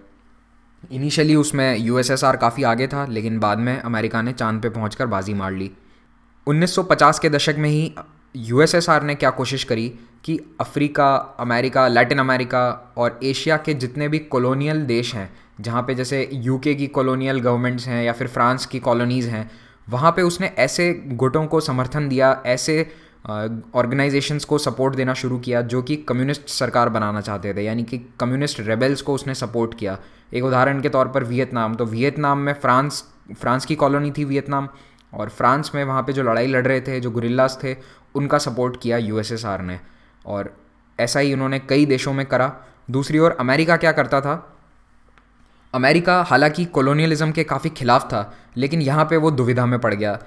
इनिशियली उसमें यूएसएसआर काफ़ी आगे था, लेकिन बाद में अमेरिका ने चांद पे पहुंचकर बाजी मार ली। 1950 के दशक में ही यूएसएसआर ने क्या कोशिश करी कि अफ्रीका, अमेरिका, लैटिन अमेरिका और एशिया के जितने भी कॉलोनियल देश हैं, जहाँ पे जैसे यूके की कॉलोनियल गवर्नमेंट्स हैं या फिर फ्रांस की कॉलोनीज़ हैं, वहाँ पे उसने ऐसे गुटों को समर्थन दिया, ऐसे ऑर्गेनाइजेशंस को सपोर्ट देना शुरू किया जो कि कम्युनिस्ट सरकार बनाना चाहते थे, यानी कि कम्युनिस्ट रेबल्स को उसने सपोर्ट किया। एक उदाहरण के तौर पर वियतनाम, तो वियतनाम में फ्रांस की कॉलोनी थी वियतनाम, और फ्रांस में वहाँ पे जो लड़ाई लड़ रहे थे, जो गुरिल्लास थे, उनका सपोर्ट किया यूएसएसआर ने, और ऐसा ही उन्होंने कई देशों में करा। दूसरी ओर अमेरिका क्या करता था? अमेरिका हालांकि कॉलोनियलिज्म के काफ़ी खिलाफ था, लेकिन यहाँ पे वो दुविधा में पड़ गया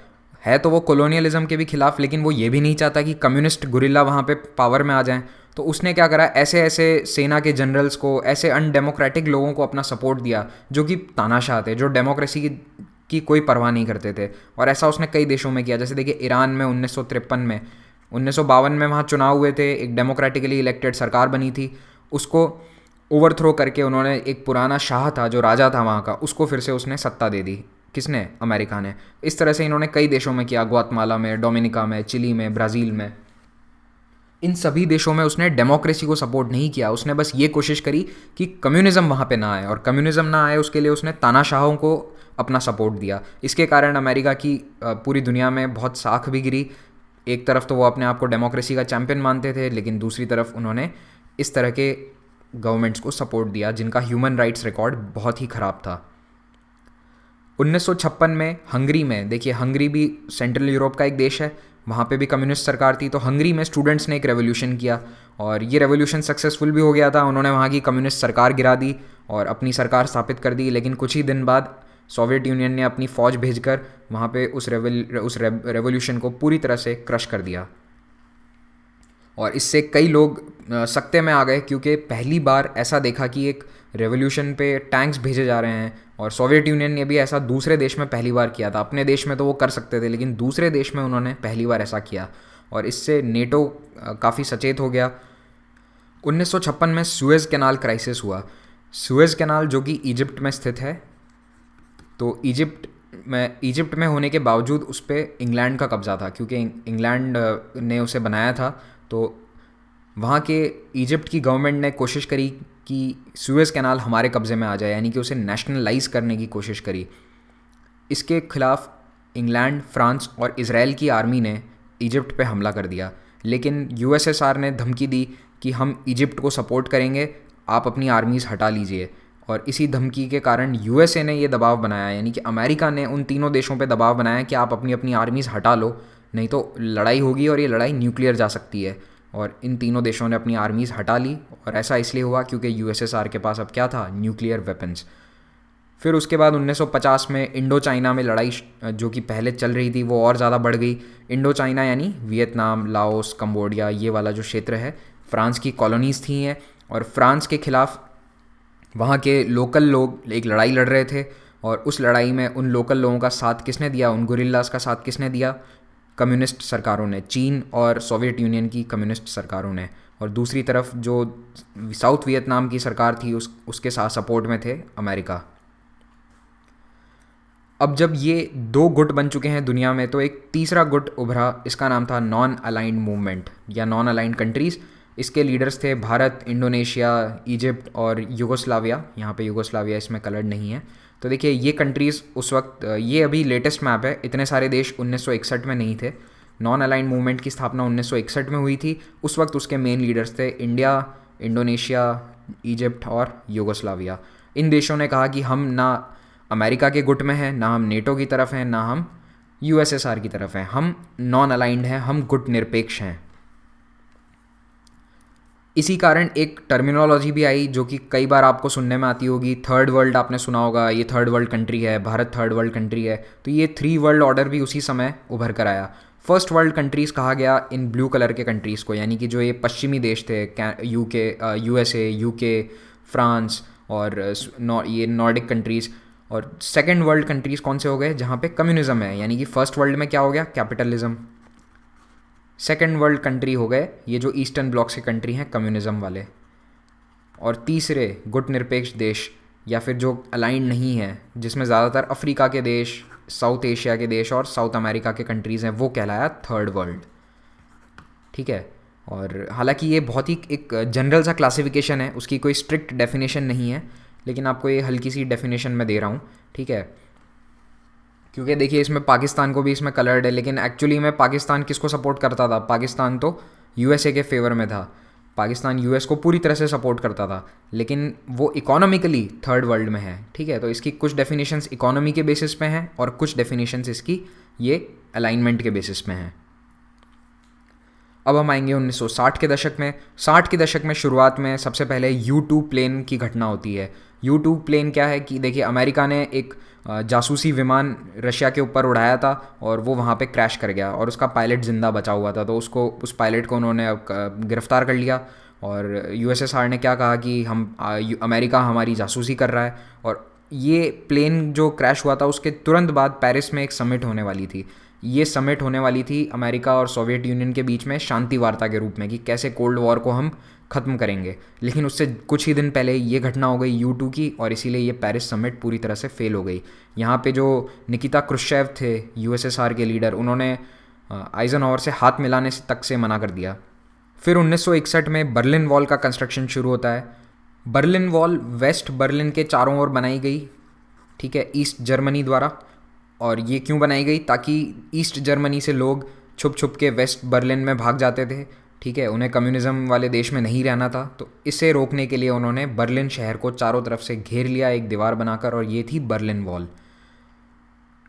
है। तो वो कॉलोनियलिज्म के भी खिलाफ, लेकिन वो ये भी नहीं चाहता कि कम्युनिस्ट गुरिल्ला वहाँ पे पावर में आ जाएं। तो उसने क्या करा, ऐसे ऐसे सेना के जनरल्स को, ऐसे अनडेमोक्रेटिक लोगों को अपना सपोर्ट दिया जो कि तानाशाह थे, जो डेमोक्रेसी की कोई परवाह नहीं करते थे। और ऐसा उसने कई देशों में किया। जैसे देखिए ईरान में 1953 में, 1952 में वहाँ चुनाव हुए थे, एक डेमोक्रेटिकली इलेक्टेड सरकार बनी थी, उसको ओवरथ्रो करके उन्होंने एक पुराना शाह था, जो राजा था वहाँ का, उसको फिर से उसने सत्ता दे दी। किसने? अमेरिका ने। इस तरह से इन्होंने कई देशों में किया, ग्वातमाला में, डोमिनिका में, चिली में, ब्राज़ील में। इन सभी देशों में उसने डेमोक्रेसी को सपोर्ट नहीं किया, उसने बस ये कोशिश करी कि कम्युनिज़्म वहाँ पे ना आए, और कम्युनिज़्म ना आए उसके लिए उसने तानाशाहों को अपना सपोर्ट दिया। इसके कारण अमेरिका की पूरी दुनिया में बहुत साख भी गिरी। एक तरफ तो वो अपने आप को डेमोक्रेसी का चैम्पियन मानते थे, लेकिन दूसरी तरफ उन्होंने इस तरह के गवर्नमेंट्स को सपोर्ट दिया जिनका ह्यूमन राइट्स रिकॉर्ड बहुत ही ख़राब था। 1956 में हंगरी में, देखिए हंगरी भी सेंट्रल यूरोप का एक देश है, वहाँ पे भी कम्युनिस्ट सरकार थी। तो हंगरी में स्टूडेंट्स ने एक रेवोल्यूशन किया और ये रेवोल्यूशन सक्सेसफुल भी हो गया था। उन्होंने वहाँ की कम्युनिस्ट सरकार गिरा दी और अपनी सरकार स्थापित कर दी। लेकिन कुछ ही दिन बाद सोवियत यूनियन ने अपनी फ़ौज भेजकर वहाँ पे उस रेवोल्यूशन को पूरी तरह से क्रश कर दिया। और इससे कई लोग सकते में आ गए, क्योंकि पहली बार ऐसा देखा कि एक रेवोल्यूशन पे टैंक्स भेजे जा रहे हैं। और सोवियत यूनियन ने भी ऐसा दूसरे देश में पहली बार किया था। अपने देश में तो वो कर सकते थे, लेकिन दूसरे देश में उन्होंने पहली बार ऐसा किया, और इससे नेटो काफ़ी सचेत हो गया। 1956 में सुएज़ कैनाल क्राइसिस हुआ। सुएज़ कैनाल जो कि इजिप्ट में स्थित है, तो इजिप्ट में होने के बावजूद उस पर इंग्लैंड का कब्ज़ा था, क्योंकि इंग्लैंड ने उसे बनाया था। तो वहाँ के इजिप्ट की गवर्नमेंट ने कोशिश करी कि सुएज़ कैनाल हमारे कब्ज़े में आ जाए, यानी कि उसे नेशनलाइज करने की कोशिश करी। इसके खिलाफ इंग्लैंड, फ्रांस और इज़राइल की आर्मी ने इजिप्ट पे हमला कर दिया। लेकिन यूएसएसआर ने धमकी दी कि हम इजिप्ट को सपोर्ट करेंगे, आप अपनी आर्मीज़ हटा लीजिए। और इसी धमकी के कारण यूएसए ने ये दबाव बनाया, यानी कि अमेरिका ने उन तीनों देशों पे दबाव बनाया कि आप अपनी अपनी आर्मीज़ हटा लो, नहीं तो लड़ाई होगी और ये लड़ाई न्यूक्लियर जा सकती है। और इन तीनों देशों ने अपनी आर्मीज़ हटा ली, और ऐसा इसलिए हुआ क्योंकि यूएसएसआर के पास अब क्या था? Nuclear weapons. फिर उसके बाद 1950 में इंडो चाइना में लड़ाई जो कि पहले चल रही थी वो और ज़्यादा बढ़ गई। इंडो चाइना यानी वियतनाम, लाओस, कंबोडिया, ये वाला जो क्षेत्र है, फ्रांस की कॉलोनीज़ थी हैं। और फ्रांस के ख़िलाफ़ वहाँ के लोकल लोग एक लड़ाई लड़ रहे थे, और उस लड़ाई में उन लोकल लोगों का साथ किसने दिया? उन गुरिल्लास का साथ किसने दिया? कम्युनिस्ट सरकारों ने, चीन और सोवियत यूनियन की कम्युनिस्ट सरकारों ने। और दूसरी तरफ जो साउथ वियतनाम की सरकार थी उसके साथ सपोर्ट में थे अमेरिका। अब जब ये दो गुट बन चुके हैं दुनिया में, तो एक तीसरा गुट उभरा, इसका नाम था नॉन अलाइंड मूवमेंट या नॉन अलाइंड कंट्रीज़। इसके लीडर्स थे भारत, इंडोनेशिया, इजिप्ट और यूगोस्लाविया। यहाँ पे यूगोस्लाविया इसमें कलर्ड नहीं है। तो देखिए ये कंट्रीज़ उस वक्त, ये अभी लेटेस्ट मैप है, इतने सारे देश 1961 में नहीं थे। नॉन अलाइंड मूवमेंट की स्थापना 1961 में हुई थी। उस वक्त उसके मेन लीडर्स थे इंडिया, इंडोनेशिया, इजिप्ट और यूगोस्लाविया। इन देशों ने कहा कि हम ना अमेरिका के गुट में हैं, ना हम नेटो की तरफ हैं, ना हम यूएसएसआर की तरफ हैं, हम नॉन अलाइंड हैं, हम गुट निरपेक्ष हैं। इसी कारण एक टर्मिनोलॉजी भी आई जो कि कई बार आपको सुनने में आती होगी, थर्ड वर्ल्ड। आपने सुना होगा ये थर्ड वर्ल्ड कंट्री है, भारत थर्ड वर्ल्ड कंट्री है। तो ये थ्री वर्ल्ड ऑर्डर भी उसी समय उभर कर आया। फर्स्ट वर्ल्ड कंट्रीज़ कहा गया इन ब्लू कलर के कंट्रीज़ को, यानी कि जो ये पश्चिमी देश थे, यूएसए, यूके, फ्रांस और ये नॉर्डिक कंट्रीज़। और सेकेंड वर्ल्ड कंट्रीज़ कौन से हो गए? जहाँ पे कम्युनिज़्म है, यानी कि फर्स्ट वर्ल्ड में क्या हो गया? कैपिटलिज्म। सेकेंड वर्ल्ड कंट्री हो गए ये जो ईस्टर्न ब्लॉक्स के कंट्री हैं, कम्युनिज़्म वाले। और तीसरे गुट निरपेक्ष देश या फिर जो अलाइंड नहीं है, जिसमें ज़्यादातर अफ्रीका के देश, साउथ एशिया के देश और साउथ अमेरिका के कंट्रीज़ हैं, वो कहलाया थर्ड वर्ल्ड। ठीक है। और हालांकि ये बहुत ही एक जनरल सा क्लासिफिकेशन है, उसकी कोई स्ट्रिक्ट डेफिनेशन नहीं है, लेकिन आपको ये हल्की सी डेफिनेशन मैं दे रहा हूँ। ठीक है। क्योंकि देखिए इसमें पाकिस्तान को भी इसमें कलर्ड है, लेकिन एक्चुअली में पाकिस्तान किसको सपोर्ट करता था? पाकिस्तान तो यूएसए के फेवर में था। पाकिस्तान यूएस को पूरी तरह से सपोर्ट करता था, लेकिन वो इकोनॉमिकली थर्ड वर्ल्ड में है। ठीक है। तो इसकी कुछ डेफिनेशंस इकोनॉमी के बेसिस पे हैं और कुछ डेफिनेशंस इसकी ये अलाइनमेंट के बेसिस पे हैं। अब हम आएंगे 1960 के दशक में। 60 के दशक में शुरुआत में सबसे पहले U-2 प्लेन की घटना होती है। U-2 प्लेन क्या है कि देखिए अमेरिका ने एक जासूसी विमान रशिया के ऊपर उड़ाया था और वो वहाँ पे क्रैश कर गया और उसका पायलट ज़िंदा बचा हुआ था। तो उस पायलट को उन्होंने गिरफ़्तार कर लिया और यूएसएसआर ने क्या कहा कि अमेरिका हमारी जासूसी कर रहा है। और ये प्लेन जो क्रैश हुआ था उसके तुरंत बाद पेरिस में एक समिट होने वाली थी। ये समिट होने वाली थी अमेरिका और सोवियत यूनियन के बीच में शांति वार्ता के रूप में कि कैसे कोल्ड वॉर को हम ख़त्म करेंगे। लेकिन उससे कुछ ही दिन पहले ये घटना हो गई U2 की, और इसीलिए ये पेरिस समिट पूरी तरह से फेल हो गई। यहाँ पे जो निकिता क्रुश्चेव थे USSR के लीडर, उन्होंने आइजनहोवर से हाथ मिलाने से तक से मना कर दिया। फिर 1961 में बर्लिन वॉल का कंस्ट्रक्शन शुरू होता है। बर्लिन वॉल वेस्ट बर्लिन के चारों ओर बनाई गई, ठीक है, ईस्ट जर्मनी द्वारा। और ये क्यों बनाई गई? ताकि ईस्ट जर्मनी से लोग छुप छुप के वेस्ट बर्लिन में भाग जाते थे, ठीक है, उन्हें कम्युनिज्म वाले देश में नहीं रहना था। तो इसे रोकने के लिए उन्होंने बर्लिन शहर को चारों तरफ से घेर लिया एक दीवार बनाकर, और ये थी बर्लिन वॉल।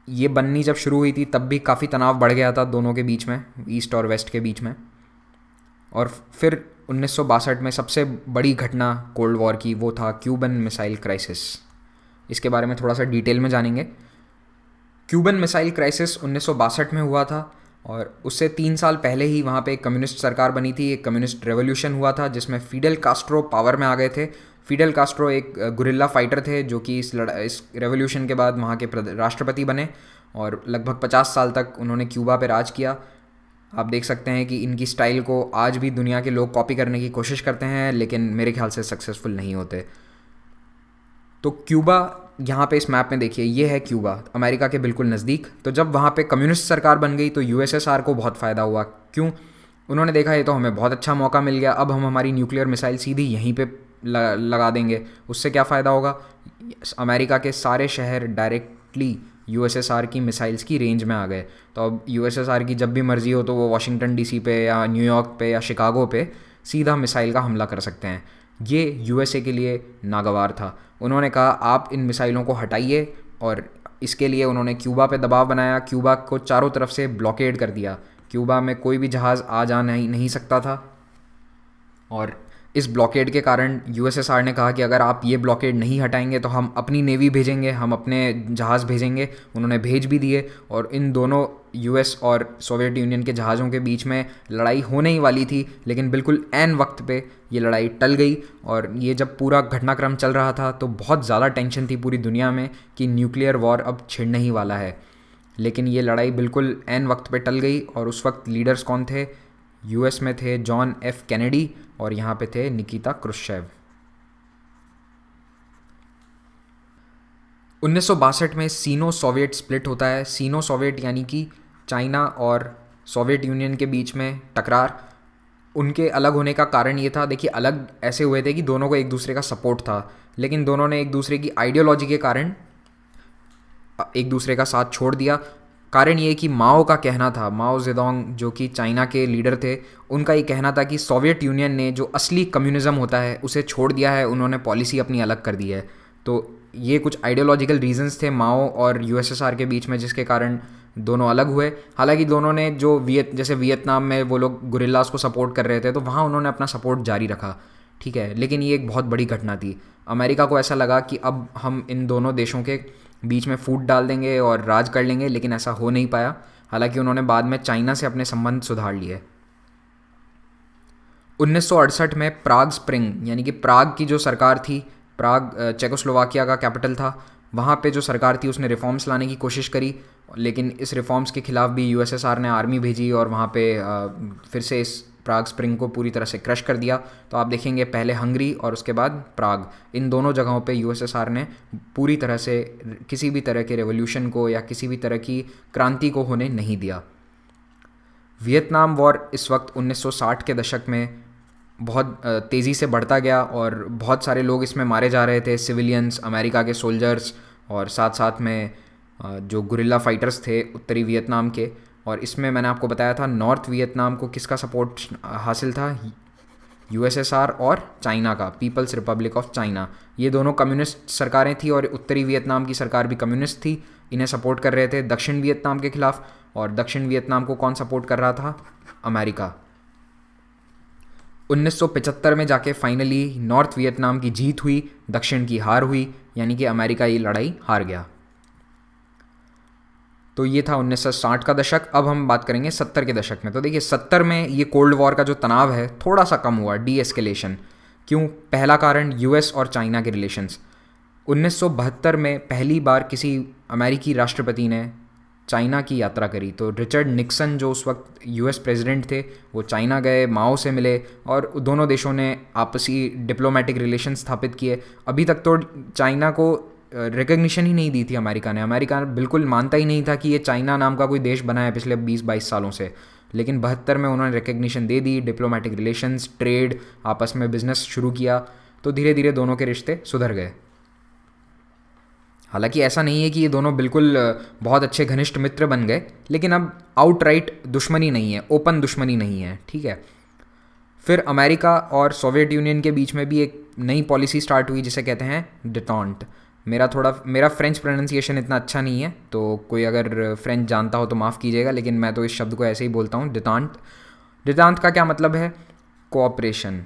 ये बननी जब शुरू हुई थी तब भी काफ़ी तनाव बढ़ गया था दोनों के बीच में, ईस्ट और वेस्ट के बीच में। और फिर 1962 में सबसे बड़ी घटना कोल्ड वॉर की वो था क्यूबन मिसाइल क्राइसिस। इसके बारे में थोड़ा सा डिटेल में जानेंगे। क्यूबन मिसाइल क्राइसिस 1962 में हुआ था, और उससे 3 साल पहले ही वहाँ पे एक कम्युनिस्ट सरकार बनी थी, एक कम्युनिस्ट रेवोल्यूशन हुआ था जिसमें फिडेल कास्ट्रो पावर में आ गए थे। फिडेल कास्ट्रो एक गुरिल्ला फाइटर थे जो कि इस रेवोल्यूशन के बाद वहाँ के राष्ट्रपति बने, और लगभग 50 साल तक उन्होंने क्यूबा पे राज किया। आप देख सकते हैं कि इनकी स्टाइल को आज भी दुनिया के लोग कॉपी करने की कोशिश करते हैं, लेकिन मेरे ख्याल से सक्सेसफुल नहीं होते। तो क्यूबा यहाँ पे इस मैप में देखिए, ये है क्यूबा, अमेरिका के बिल्कुल नज़दीक। तो जब वहाँ पे कम्युनिस्ट सरकार बन गई तो USSR को बहुत फ़ायदा हुआ। क्यों? उन्होंने देखा ये तो हमें बहुत अच्छा मौका मिल गया, अब हम हमारी न्यूक्लियर मिसाइल सीधी यहीं पे लगा देंगे। उससे क्या फ़ायदा होगा? अमेरिका के सारे शहर डायरेक्टली USSR की मिसाइल्स की रेंज में आ गए। तो अब USSR की जब भी मर्ज़ी हो तो वो वाशिंगटन DC पे या न्यूयॉर्क पे या शिकागो पे सीधा मिसाइल का हमला कर सकते हैं। ये USA के लिए नागवार था। उन्होंने कहा आप इन मिसाइलों को हटाइए, और इसके लिए उन्होंने क्यूबा पे दबाव बनाया। क्यूबा को चारों तरफ से ब्लॉकेड कर दिया। क्यूबा में कोई भी जहाज़ आ जा नहीं सकता था, और इस ब्लॉकेड के कारण USSR ने कहा कि अगर आप ये ब्लॉकेड नहीं हटाएंगे तो हम अपनी नेवी भेजेंगे, हम अपने जहाज़ भेजेंगे। उन्होंने भेज भी दिए, और इन दोनों US और सोवियत यूनियन के जहाज़ों के बीच में लड़ाई होने ही वाली थी, लेकिन बिल्कुल ऐन वक्त पे ये लड़ाई टल गई। और ये जब पूरा घटनाक्रम चल रहा था तो बहुत ज़्यादा टेंशन थी पूरी दुनिया में कि न्यूक्लियर वॉर अब छिड़ने ही वाला है। लेकिन ये लड़ाई बिल्कुल ऐन वक्त पे टल गई, और उस वक्त लीडर्स कौन थे? US में थे जॉन F कैनेडी, और यहाँ पे थे निकिता क्रुश्चेव। 1962 में सीनो सोवियत स्प्लिट होता है। सीनो सोवियत यानी कि चाइना और सोवियत यूनियन के बीच में टकरार। उनके अलग होने का कारण ये था, देखिए अलग ऐसे हुए थे कि दोनों को एक दूसरे का सपोर्ट था, लेकिन दोनों ने एक दूसरे की आइडियोलॉजी के कारण एक दूसरे का साथ छोड़ दिया। कारण ये कि माओ का कहना था, माओ जेडोंग जो कि चाइना के लीडर थे, उनका ये कहना था कि सोवियत यूनियन ने जो असली कम्युनिज्म होता है उसे छोड़ दिया है, उन्होंने पॉलिसी अपनी अलग कर दी है। तो ये कुछ आइडियोलॉजिकल रीजंस थे माओ और USSR के बीच में, जिसके कारण दोनों अलग हुए। हालांकि दोनों ने जो जैसे वियतनाम में वो लोग गुरिल्लास को सपोर्ट कर रहे थे तो वहाँ उन्होंने अपना सपोर्ट जारी रखा, ठीक है। लेकिन ये एक बहुत बड़ी घटना थी। अमेरिका को ऐसा लगा कि अब हम इन दोनों देशों के बीच में फूट डाल देंगे और राज कर लेंगे, लेकिन ऐसा हो नहीं पाया। हालांकि उन्होंने बाद में चाइना से अपने संबंध सुधार लिए। 1968 में प्राग स्प्रिंग यानी कि प्राग की जो सरकार थी, प्राग चेकोस्लोवाकिया का कैपिटल था, वहाँ पे जो सरकार थी उसने रिफॉर्म्स लाने की कोशिश करी, लेकिन इस रिफॉर्म्स के खिलाफ भी USSR ने आर्मी भेजी और वहाँ पे फिर से इस प्राग स्प्रिंग को पूरी तरह से क्रश कर दिया। तो आप देखेंगे पहले हंगरी और उसके बाद प्राग, इन दोनों जगहों पे USSR ने पूरी तरह से किसी भी तरह के रेवोल्यूशन को या किसी भी तरह की क्रांति को होने नहीं दिया। वियतनाम वॉर इस वक्त 1960 के दशक में बहुत तेज़ी से बढ़ता गया और बहुत सारे लोग इसमें मारे जा रहे थे, सिविलियंस, अमेरिका के सोल्जर्स और साथ साथ में जो गुरिल्ला फाइटर्स थे उत्तरी वियतनाम के। और इसमें मैंने आपको बताया था नॉर्थ वियतनाम को किसका सपोर्ट हासिल था? USSR और चाइना का, पीपल्स रिपब्लिक ऑफ चाइना। ये दोनों कम्युनिस्ट सरकारें थी और उत्तरी वियतनाम की सरकार भी कम्युनिस्ट थी, इन्हें सपोर्ट कर रहे थे दक्षिण वियतनाम के खिलाफ। और दक्षिण वियतनाम को कौन सपोर्ट कर रहा था? अमेरिका। 1975 में जाके फाइनली नॉर्थ वियतनाम की जीत हुई, दक्षिण की हार हुई, यानी कि अमेरिका ये लड़ाई हार गया। तो ये था 1960 का दशक। अब हम बात करेंगे 70 के दशक में। तो देखिए 70 में ये कोल्ड वॉर का जो तनाव है थोड़ा सा कम हुआ, डी एस्केलेशन। क्यों? पहला कारण US और चाइना के रिलेशंस। 1972 में पहली बार किसी अमेरिकी राष्ट्रपति ने चाइना की यात्रा करी। तो रिचर्ड निक्सन जो उस वक्त यूएस प्रेसिडेंट थे, वो चाइना गए, माओ से मिले और दोनों देशों ने आपसी डिप्लोमेटिक रिलेशन स्थापित किए। अभी तक तो चाइना को रिकग्निशन ही नहीं दी थी अमेरिका ने। अमेरिका बिल्कुल मानता ही नहीं था कि ये चाइना नाम का कोई देश बना है पिछले 20-22 सालों से। लेकिन 72 में उन्होंने रिकग्निशन दे दी, डिप्लोमेटिक रिलेशंस, ट्रेड, आपस में बिजनेस शुरू किया। तो धीरे धीरे दोनों के रिश्ते सुधर गए। हालांकि ऐसा नहीं है कि ये दोनों बिल्कुल बहुत अच्छे घनिष्ठ मित्र बन गए, लेकिन अब आउटराइट दुश्मनी नहीं है, ओपन दुश्मनी नहीं है, ठीक है। फिर अमेरिका और सोवियत यूनियन के बीच में भी एक नई पॉलिसी स्टार्ट हुई जिसे कहते हैं डिटॉन्ट। मेरा फ्रेंच प्रोनाउंसिएशन इतना अच्छा नहीं है, तो कोई अगर फ्रेंच जानता हो तो माफ़ कीजिएगा, लेकिन मैं तो इस शब्द को ऐसे ही बोलता हूँ, डिटॉन्ट। डिटॉन्ट का क्या मतलब है? कोऑपरेशन।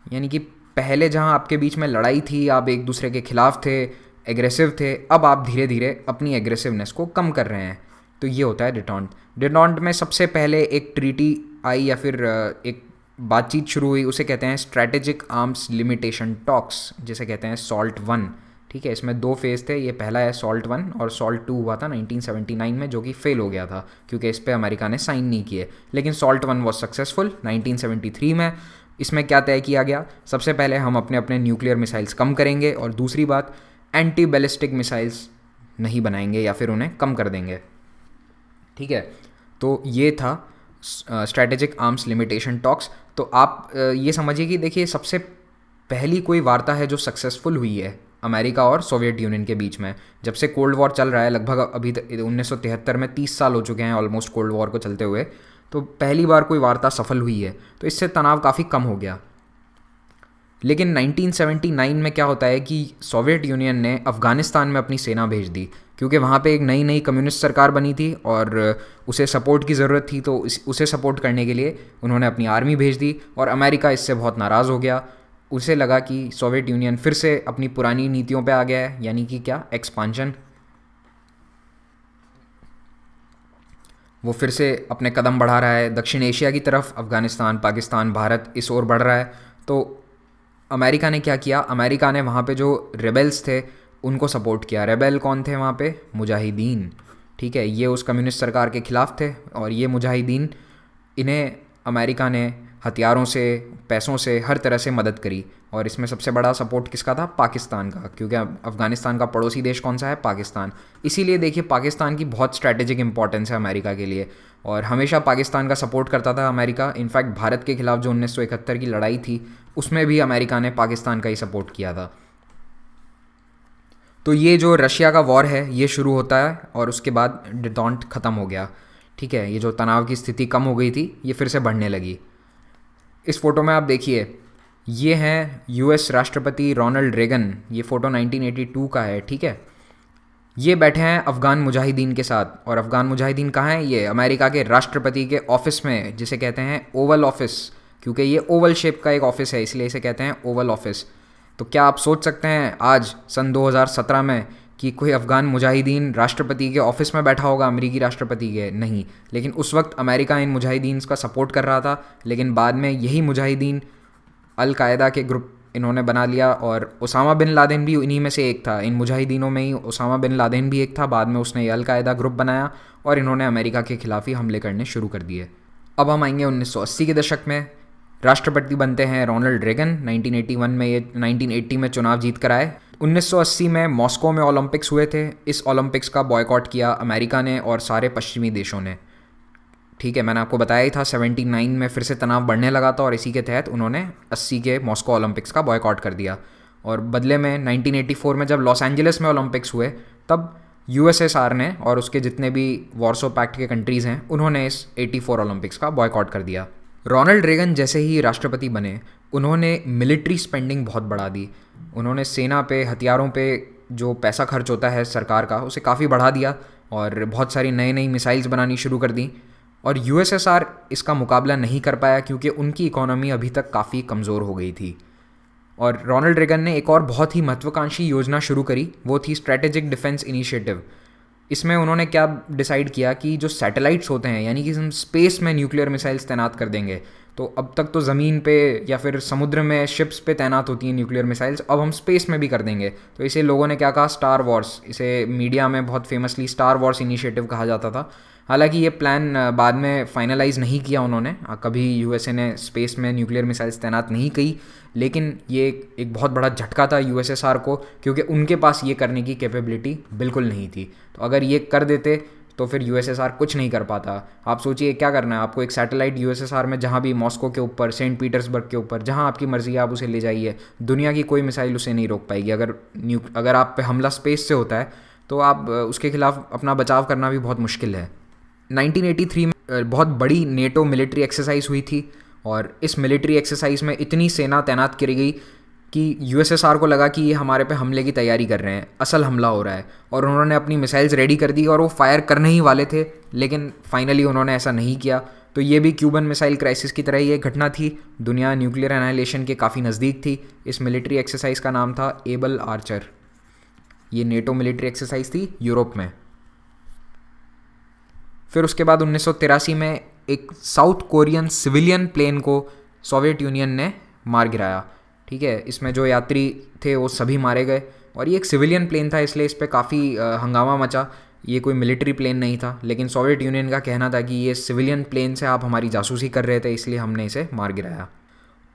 यानी कि पहले जहाँ आपके बीच में लड़ाई थी, आप एक दूसरे के खिलाफ थे, एग्रेसिव थे, अब आप धीरे धीरे अपनी एग्रेसिवनेस को कम कर रहे हैं। तो ये होता है डिटॉन्ट। डिटॉन्ट में सबसे पहले एक ट्रीटी आई या फिर एक बातचीत शुरू हुई, उसे कहते हैं स्ट्रैटेजिक आर्म्स लिमिटेशन टॉक्स, जिसे कहते हैं सॉल्ट 1, ठीक है। इसमें 2 फेज़ थे, ये पहला है सॉल्ट 1 और सॉल्ट 2 हुआ था 1979 में, जो कि फेल हो गया था क्योंकि इस पर अमेरिका ने साइन नहीं किए। लेकिन सॉल्ट 1 वॉज सक्सेसफुल 1973 में। इसमें क्या तय किया गया? सबसे पहले हम अपने अपने न्यूक्लियर मिसाइल्स कम करेंगे और दूसरी बात, एंटी बैलिस्टिक मिसाइल्स नहीं बनाएंगे या फिर उन्हें कम कर देंगे, ठीक है। तो ये था स्ट्रैटेजिक आर्म्स लिमिटेशन टॉक्स। तो आप ये समझिए कि देखिए, सबसे पहली कोई वार्ता है जो सक्सेसफुल हुई है अमेरिका और सोवियत यूनियन के बीच में। जब से कोल्ड वॉर चल रहा है, लगभग अभी 1973 में 30 साल हो चुके हैं ऑलमोस्ट कोल्ड वॉर को चलते हुए, तो पहली बार कोई वार्ता सफल हुई है, तो इससे तनाव काफ़ी कम हो गया। लेकिन 1979 में क्या होता है कि सोवियत यूनियन ने अफ़गानिस्तान में अपनी सेना भेज दी, क्योंकि वहाँ पे एक नई नई कम्युनिस्ट सरकार बनी थी और उसे सपोर्ट की ज़रूरत थी। तो उसे सपोर्ट करने के लिए उन्होंने अपनी आर्मी भेज दी और अमेरिका इससे बहुत नाराज़ हो गया। उसे लगा कि सोवियत यूनियन फिर से अपनी पुरानी नीतियों पे आ गया है, यानी कि क्या, एक्सपांशन। वो फिर से अपने कदम बढ़ा रहा है दक्षिण एशिया की तरफ, अफ़गानिस्तान, पाकिस्तान, भारत इस ओर बढ़ रहा है। तो अमेरिका ने क्या किया? अमेरिका ने वहाँ पे जो रेबेल्स थे उनको सपोर्ट किया। रेबेल कौन थे वहाँ पे? मुजाहिदीन, ठीक है। ये उस कम्युनिस्ट सरकार के ख़िलाफ़ थे और ये मुजाहिदीन, इन्हें अमेरिका ने हथियारों से, पैसों से, हर तरह से मदद करी। और इसमें सबसे बड़ा सपोर्ट किसका था? पाकिस्तान का, क्योंकि अफ़गानिस्तान का पड़ोसी देश कौन सा है? पाकिस्तान। इसीलिए देखिए, पाकिस्तान की बहुत स्ट्रैटेजिक इंपॉर्टेंस है अमेरिका के लिए और हमेशा पाकिस्तान का सपोर्ट करता था अमेरिका। इनफैक्ट भारत के खिलाफ जो 1971 की लड़ाई थी उसमें भी अमेरिका ने पाकिस्तान का ही सपोर्ट किया था। तो ये जो रशिया का वॉर है ये शुरू होता है और उसके बाद डिटॉन्ट ख़त्म हो गया, ठीक है। ये जो तनाव की स्थिति कम हो गई थी ये फिर से बढ़ने लगी। इस फोटो में आप देखिए, ये हैं यूएस राष्ट्रपति रोनाल्ड रेगन। ये फ़ोटो 1982 का है, ठीक है। ये बैठे हैं अफ़गान मुजाहिदीन के साथ। और अफ़गान मुजाहिदीन कहाँ हैं? ये अमेरिका के राष्ट्रपति के ऑफिस में, जिसे कहते हैं ओवल ऑफिस, क्योंकि ये ओवल शेप का एक ऑफिस है इसलिए इसे कहते हैं ओवल ऑफिस। तो क्या आप सोच सकते हैं आज सन 2017 में कि कोई अफ़गान मुजाहिदीन राष्ट्रपति के ऑफिस में बैठा होगा, अमेरिकी राष्ट्रपति के? नहीं। लेकिन उस वक्त अमेरिका इन मुजाहिदीन का सपोर्ट कर रहा था, लेकिन बाद में यही मुजाहिदीन अल कायदा के ग्रुप इन्होंने बना लिया और उसामा बिन लादेन भी इन्हीं में से एक था। इन मुजाहिदीनों में ही उसामा बिन लादेन भी एक था। बाद में उसने अल कायदा ग्रुप बनाया और इन्होंने अमेरिका के खिलाफ ही हमले करने शुरू कर दिए। अब हम आएंगे 1980 के दशक में। राष्ट्रपति बनते हैं रोनाल्ड रेगन। 1981 में ये 1980 में चुनाव जीत कर आए। 1980 में मॉस्को में ओलंपिक्स हुए थे। इस ओलंपिक्स का बॉयकॉट किया अमेरिका ने और सारे पश्चिमी देशों ने, ठीक है। मैंने आपको बताया ही था 79 में फिर से तनाव बढ़ने लगा था और इसी के तहत उन्होंने 80 के मॉस्को ओलंपिक्स का बॉयकॉट कर दिया। और बदले में 1984 में जब लॉस एंजलिस में ओलंपिक्स हुए तब यूएसएसआर ने और उसके जितने भी वॉर्सो पैक्ट के कंट्रीज़ हैं उन्होंने इस 84 ओलंपिक्स का बॉयकॉट कर दिया। रोनाल्ड रेगन जैसे ही राष्ट्रपति बने उन्होंने मिलिट्री स्पेंडिंग बहुत बढ़ा दी। उन्होंने सेना पे, हथियारों पे जो पैसा खर्च होता है सरकार का उसे काफ़ी बढ़ा दिया और बहुत सारी नई नई मिसाइल्स बनानी शुरू कर दी। और यूएसएसआर इसका मुकाबला नहीं कर पाया क्योंकि उनकी इकोनॉमी अभी तक काफ़ी कमज़ोर हो गई थी। और रोनाल्ड रेगन ने एक और बहुत ही महत्वाकांक्षी योजना शुरू करी, वो थी स्ट्रैटेजिक डिफेंस इनिशिएटिव। इसमें उन्होंने क्या डिसाइड किया कि जो सैटेलाइट्स होते हैं, यानी कि हम स्पेस में न्यूक्लियर मिसाइल्स तैनात कर देंगे। तो अब तक तो ज़मीन पे या फिर समुद्र में शिप्स पे तैनात होती हैं न्यूक्लियर मिसाइल्स, अब हम स्पेस में भी कर देंगे। तो इसे लोगों ने क्या कहा, स्टार वॉर्स, इसे मीडिया में बहुत फेमसली स्टार वॉर्स इनिशिएटिव कहा जाता था। हालांकि ये प्लान बाद में फाइनलाइज नहीं किया उन्होंने, कभी यूएसए ने स्पेस में न्यूक्लियर मिसाइल्स तैनात नहीं की, लेकिन ये एक बहुत बड़ा झटका था यूएसएसआर को, क्योंकि उनके पास ये करने की कैपेबिलिटी बिल्कुल नहीं थी। तो अगर ये कर देते तो फिर यूएसएसआर कुछ नहीं कर पाता। आप सोचिए क्या करना है आपको, एक सैटेलाइट यूएसएसआर में जहाँ भी, मॉस्को के ऊपर, सेंट पीटर्सबर्ग के ऊपर, जहाँ आपकी मर्जी है आप उसे ले जाइए, दुनिया की कोई मिसाइल उसे नहीं रोक पाएगी। अगर आप पे हमला स्पेस से होता है तो आप उसके खिलाफ अपना बचाव करना भी बहुत मुश्किल है। 1983 में बहुत बड़ी नेटो मिलिट्री एक्सरसाइज हुई थी, और इस मिलिट्री एक्सरसाइज में इतनी सेना तैनात करी गई कि यूएसएसआर को लगा कि ये हमारे पे हमले की तैयारी कर रहे हैं, असल हमला हो रहा है, और उन्होंने अपनी मिसाइल्स रेडी कर दी और वो फायर करने ही वाले थे, लेकिन फाइनली उन्होंने ऐसा नहीं किया। तो ये भी क्यूबन मिसाइल क्राइसिस की तरह ही एक घटना थी, दुनिया न्यूक्लियर एनाइलेशन के काफ़ी नज़दीक थी। इस मिलिट्री एक्सरसाइज का नाम था एबल आर्चर। ये नेटो मिलिट्री एक्सरसाइज थी यूरोप में। फिर उसके बाद 1983 में एक साउथ कोरियन सिविलियन प्लेन को सोवियत यूनियन ने मार गिराया। ठीक है, इसमें जो यात्री थे वो सभी मारे गए, और ये एक सिविलियन प्लेन था इसलिए इस पर काफ़ी हंगामा मचा। ये कोई मिलिट्री प्लेन नहीं था, लेकिन सोवियत यूनियन का कहना था कि ये सिविलियन प्लेन से आप हमारी जासूसी कर रहे थे, इसलिए हमने इसे मार गिराया।